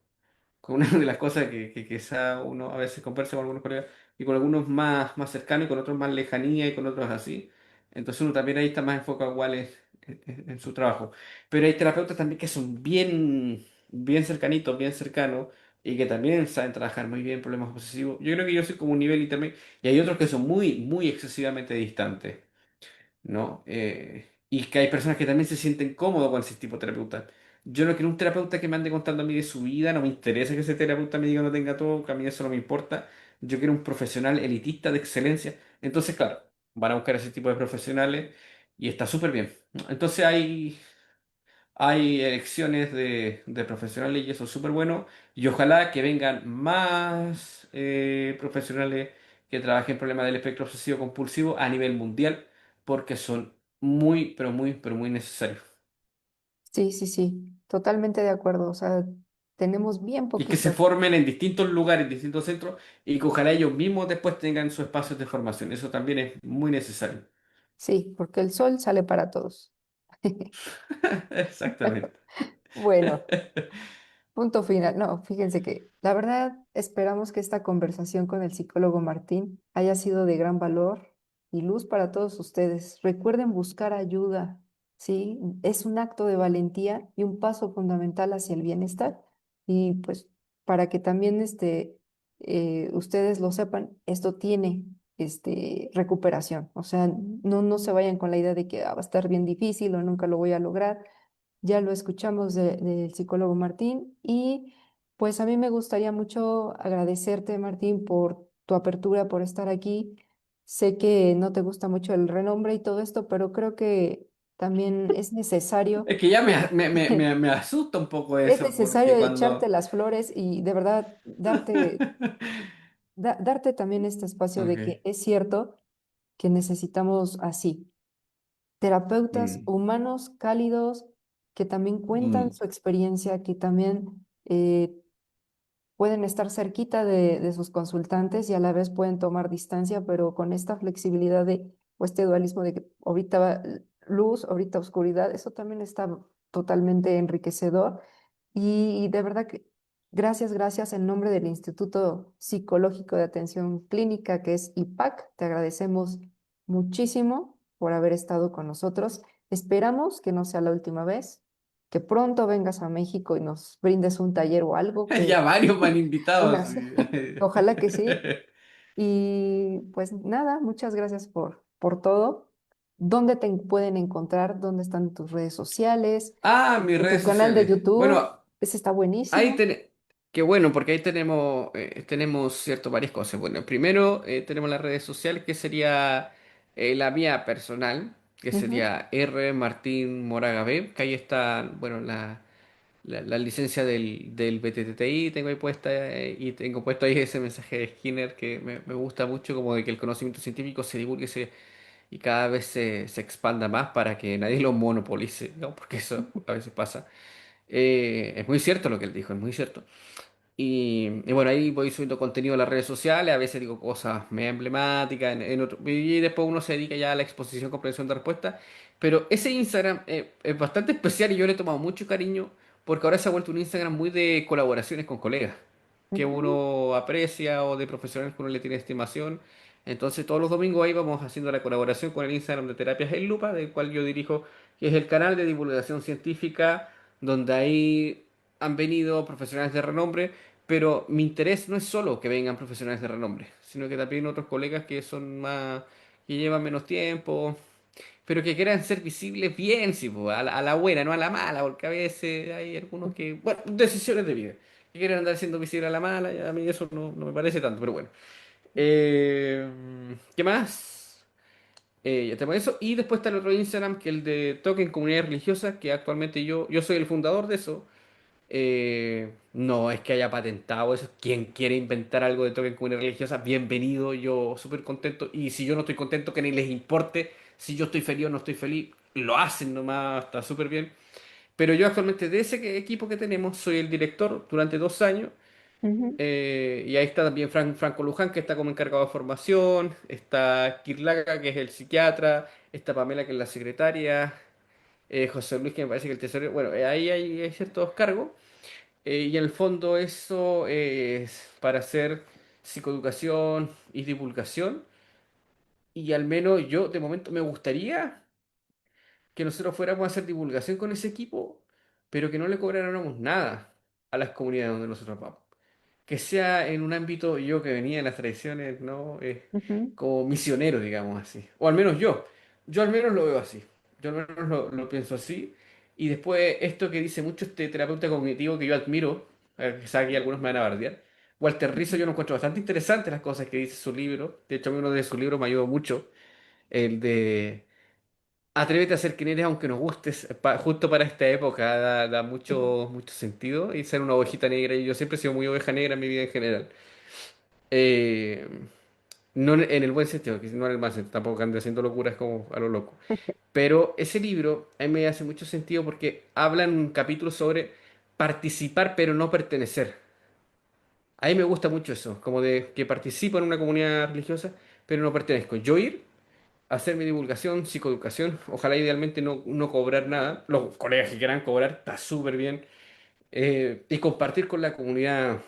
con una de las cosas que quizá uno a veces conversa con algunos colegas y con algunos más cercanos y con otros más lejanía y con otros así. Entonces uno también ahí está más enfocado igual en su trabajo. Pero hay terapeutas también que son bien cercanitos, bien cercanos y que también saben trabajar muy bien problemas obsesivos. Yo creo que yo soy como un nivel intermedio y hay otros que son muy excesivamente distantes. ¿No? Y que hay personas que también se sienten cómodos con ese tipo de terapeuta. Yo no quiero un terapeuta que me ande contando a mí de su vida, no me interesa que ese terapeuta me diga no tenga todo, que a mí eso no me importa. Yo quiero un profesional elitista de excelencia. Entonces, claro, van a buscar ese tipo de profesionales y está súper bien. Entonces hay elecciones de profesionales y eso es súper bueno. Y ojalá que vengan más profesionales que trabajen problemas del espectro obsesivo compulsivo a nivel mundial, porque son pero muy necesarios. Sí, sí, sí, totalmente de acuerdo. O sea, tenemos bien Y que se poquitos. formen en distintos lugares, en distintos centros, y que ojalá ellos mismos después tengan sus espacios de formación. Eso también es muy necesario. Sí, porque el sol sale para todos. Exactamente. Bueno, punto final. No, fíjense que la verdad esperamos que esta conversación con el psicólogo Martín haya sido de gran valor y luz para todos ustedes. Recuerden buscar ayuda, ¿sí? Es un acto de valentía y un paso fundamental hacia el bienestar. Y pues para que también ustedes lo sepan, esto tiene recuperación. O sea, no se vayan con la idea de que va a estar bien difícil o nunca lo voy a lograr. Ya lo escuchamos del psicólogo Martín y pues a mí me gustaría mucho agradecerte, Martín, por tu apertura, por estar aquí. Sé que no te gusta mucho el renombre y todo esto, pero creo que también es necesario, Es que ya me asusta un poco es eso, necesario porque echarte cuando... las flores y de verdad darte también este espacio de que Ok. es cierto que necesitamos así terapeutas Mm, humanos cálidos que también cuentan mm. su experiencia, que también pueden estar cerquita de sus consultantes y a la vez pueden tomar distancia, pero con esta flexibilidad o este dualismo de que ahorita luz, ahorita oscuridad, eso también está totalmente enriquecedor. Y de verdad que gracias en nombre del Instituto Psicológico de Atención Clínica, que es IPAC, te agradecemos muchísimo por haber estado con nosotros. Esperamos que no sea la última vez, que pronto vengas a México y nos brindes un taller o algo Ya que varios me han invitado. unas, Así. ojalá que sí. Y pues nada, muchas gracias por todo. ¿Dónde te pueden encontrar? ¿Dónde están tus redes sociales? Ah, mis Tu redes canal de sociales. YouTube, Bueno, ese está ahí buenísimo. tenemos, qué bueno, porque ahí tenemos cierto, varias cosas. Bueno, primero tenemos las redes sociales, que sería la mía personal, que Ujú, sería R. Martín Moraga B, que ahí está, bueno, la licencia del BTTI, tengo ahí puesta, y tengo puesto ahí ese mensaje de Skinner que me gusta mucho, como de que el conocimiento científico se divulgue y cada vez se expanda más para que nadie lo monopolice, ¿no? Porque eso a veces pasa. Es muy cierto lo que él dijo, es muy cierto. Y bueno, ahí voy subiendo contenido a las redes sociales, a veces digo cosas medio emblemáticas, y después uno se dedica ya a la exposición, comprensión de respuesta. Pero ese Instagram es bastante especial y yo le he tomado mucho cariño porque ahora se ha vuelto un Instagram muy de colaboraciones con colegas que ujú, uno aprecia o de profesionales que uno le tiene estimación. Entonces todos los domingos ahí vamos haciendo la colaboración con el Instagram de Terapias en Lupa, del cual yo dirijo, que es el canal de divulgación científica, donde ahí han venido profesionales de renombre, pero mi interés no es solo que vengan profesionales de renombre, sino que también otros colegas que son más, que llevan menos tiempo, pero que quieran ser visibles bien, sí, po, a la buena, no a la mala, porque a veces hay algunos que, bueno, decisiones de vida, que quieren andar siendo visibles a la mala, y a mí eso no me parece tanto, pero bueno. Eh, ¿Qué más? Ya tenemos eso. Y después está el otro Instagram, que es el de Token Comunidad Religiosa, que actualmente yo soy el fundador de eso. No es que haya patentado eso. Quien quiere inventar algo de token comunidad religiosa, bienvenido. Yo súper contento. Y si yo no estoy contento, que ni les importe. Si yo estoy feliz o no estoy feliz, lo hacen nomás, está súper bien. Pero yo actualmente de ese equipo que tenemos, soy el director durante 2 años. ujú. Y ahí está también Franco Luján, que está como encargado de formación. Está Kirlaga, que es el psiquiatra. Está Pamela, que es la secretaria. José Luis, que me parece que el tesorero. Bueno, ahí hay ciertos cargos. Y en el fondo eso es para hacer psicoeducación y divulgación. Y al menos yo de momento me gustaría que nosotros fuéramos a hacer divulgación con ese equipo, pero que no le cobráramos nada a las comunidades donde nosotros vamos. Que sea en un ámbito, yo que venía de las tradiciones, ¿no? Ujú, Como misionero, digamos así. O al menos yo. Yo al menos lo veo así. Yo al menos lo pienso así. Y después, esto que dice mucho este terapeuta cognitivo que yo admiro, quizá aquí algunos me van a bardear. Walter Rizzo, yo lo encuentro bastante interesante las cosas que dice su libro. De hecho, a mí uno de sus libros me ayudó mucho. El de Atrévete a ser quien eres aunque nos gustes. Justo para esta época da ujú. mucho sentido. Y ser una ovejita negra. Y yo siempre he sido muy oveja negra en mi vida en general. Eh, no en el buen sentido, que no en el mal sentido, tampoco ande haciendo locuras como a lo loco. Pero ese libro a mí me hace mucho sentido porque habla en un capítulo sobre participar pero no pertenecer. A mí me gusta mucho eso, como de que participo en una comunidad religiosa pero no pertenezco. Yo ir, hacer mi divulgación, psicoeducación, ojalá idealmente no cobrar nada. Los colegas que quieran cobrar, está súper bien. Y compartir con la comunidad,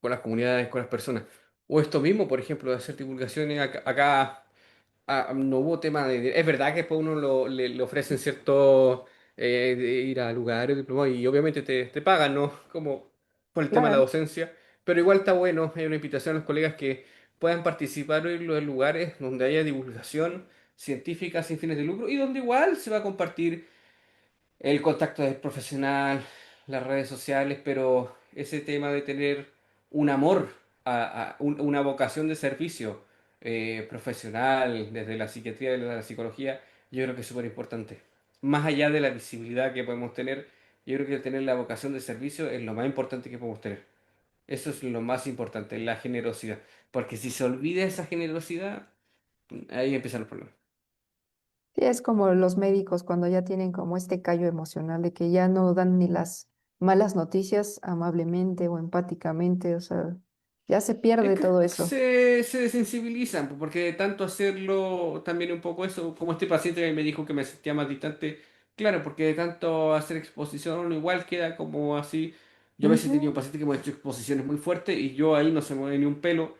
con las comunidades, con las personas. O esto mismo, por ejemplo, de hacer divulgaciones acá. No hubo tema de. Es verdad que después uno le ofrecen cierto. De ir a lugares diplomados y obviamente te pagan, ¿no? Como por el tema de la Claro. docencia. Pero igual está bueno, hay una invitación a los colegas que puedan participar en los lugares donde haya divulgación científica sin fines de lucro y donde igual se va a compartir el contacto del profesional, las redes sociales, pero ese tema de tener un amor, una vocación de servicio profesional desde la psiquiatría, desde la psicología, yo creo que es súper importante. Más allá de la visibilidad que podemos tener, yo creo que tener la vocación de servicio es lo más importante que podemos tener. Eso es lo más importante, la generosidad. Porque si se olvida esa generosidad, ahí empiezan los problemas. Sí, es como los médicos cuando ya tienen como este callo emocional de que ya no dan ni las malas noticias amablemente o empáticamente, o sea, ya se Es pierde que todo eso. se desensibilizan, porque de tanto hacerlo, también un poco eso, como este paciente que me dijo que me sentía más distante, claro, porque de tanto hacer exposición uno igual queda como así. Yo a veces he tenido Ujú, pacientes que me han hecho exposiciones muy fuertes y yo ahí no se mueve ni un pelo,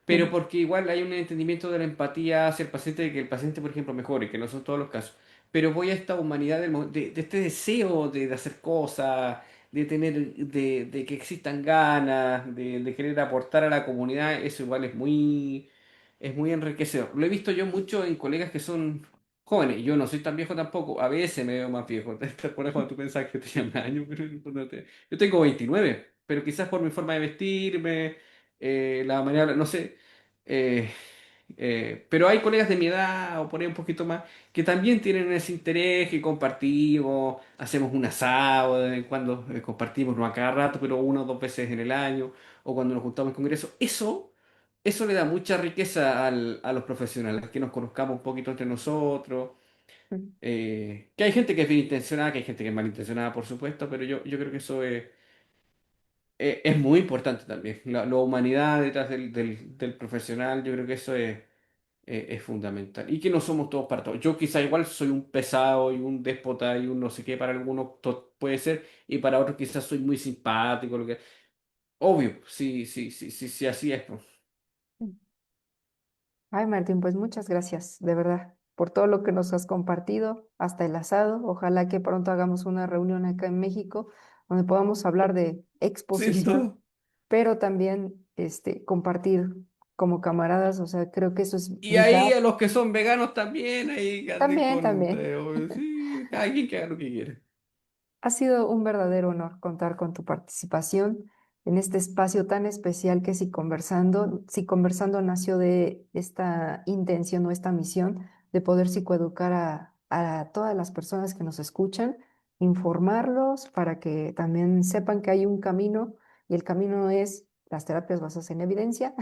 pero ujú, porque igual hay un entendimiento de la empatía hacia el paciente, de que el paciente, por ejemplo, mejore, que no son todos los casos, pero voy a esta humanidad de este deseo de hacer cosas, de tener, de que existan ganas, de querer aportar a la comunidad, eso igual es muy enriquecedor. Lo he visto yo mucho en colegas que son jóvenes, yo no soy tan viejo tampoco, a veces me veo más viejo, ¿te acuerdas cuando tú pensabas que tenía más años? Pero yo tengo 29, pero quizás por mi forma de vestirme, la manera, no sé. eh, pero hay colegas de mi edad o por ahí un poquito más que también tienen ese interés, que compartimos, hacemos un asado de vez en cuando, compartimos no a cada rato, pero una o dos veces en el año, o cuando nos juntamos en congreso. Eso le da mucha riqueza a los profesionales, que nos conozcamos un poquito entre nosotros. Mm. Que hay gente que es bien intencionada, que hay gente que es malintencionada, por supuesto, pero yo creo que eso es muy importante también. La humanidad detrás del profesional, yo creo que eso es fundamental. Y que no somos todos para todos. Yo quizá igual soy un pesado y un déspota y un no sé qué, para algunos puede ser, y para otros quizás soy muy simpático, lo que... Obvio, sí, sí, sí, sí, sí, así es, pues. Ay, Martín, pues muchas gracias, de verdad, por todo lo que nos has compartido, hasta el asado. Ojalá que pronto hagamos una reunión acá en México donde podamos hablar de Sin exposición, duda. pero también compartir como camaradas. O sea, creo que eso es Y vital. ahí a los que son veganos también, ahí que anden También, con, también. obvio, sí, cada quien que haga lo que quiere. Ha sido un verdadero honor contar con tu participación en este espacio tan especial que Si Conversando. Si Conversando nació de esta intención o esta misión de poder psicoeducar a todas las personas que nos escuchan, informarlos para que también sepan que hay un camino y el camino es las terapias basadas en evidencia.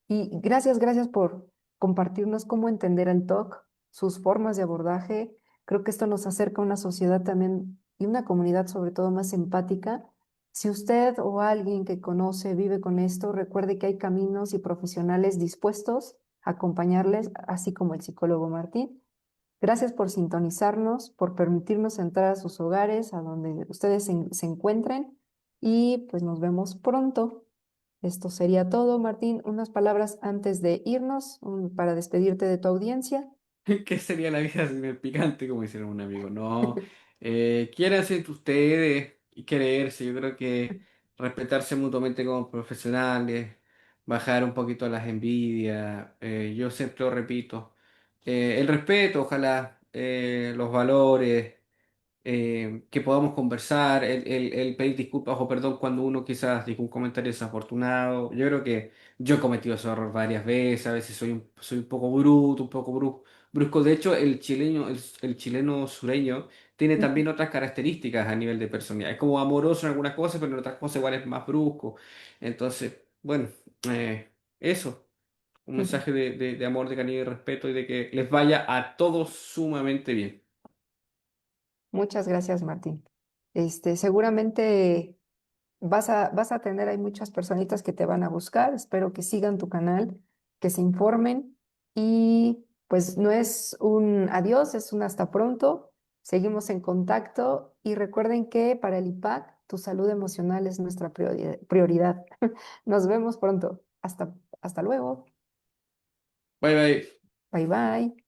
Y gracias, gracias por compartirnos cómo entender el TOC, sus formas de abordaje. Creo que esto nos acerca a una sociedad también y una comunidad sobre todo más empática. Si usted o alguien que conoce vive con esto, recuerde que hay caminos y profesionales dispuestos a acompañarles, así como el psicólogo Martín. Gracias por sintonizarnos, por permitirnos entrar a sus hogares, a donde ustedes se encuentren, y pues nos vemos pronto. Esto sería todo, Martín. Unas palabras antes de irnos, para despedirte de tu audiencia. ¿Qué sería la vida sin el picante, como hicieron un amigo? No, quiéranse entre ustedes y quererse. Yo creo que respetarse mutuamente como profesionales, bajar un poquito las envidias. Yo siempre lo repito. El respeto, ojalá, los valores, que podamos conversar, el pedir disculpas o perdón cuando uno quizás dijo un comentario desafortunado. Yo creo que yo he cometido ese error varias veces, a veces soy un poco bruto, un poco brusco. De hecho, el chileno sureño tiene Ujú, también otras características a nivel de personalidad. Es como amoroso en algunas cosas, pero en otras cosas igual es más brusco. Entonces, bueno, eso. Un ujú. mensaje de amor, de cariño y respeto y de que les vaya a todos sumamente bien. Muchas gracias, Martín. Seguramente vas a tener, hay muchas personitas que te van a buscar. Espero que sigan tu canal, que se informen y pues no es un adiós, es un hasta pronto. Seguimos en contacto y recuerden que para el IPAC tu salud emocional es nuestra prioridad. Nos vemos pronto. Hasta luego. Bye bye. Bye bye.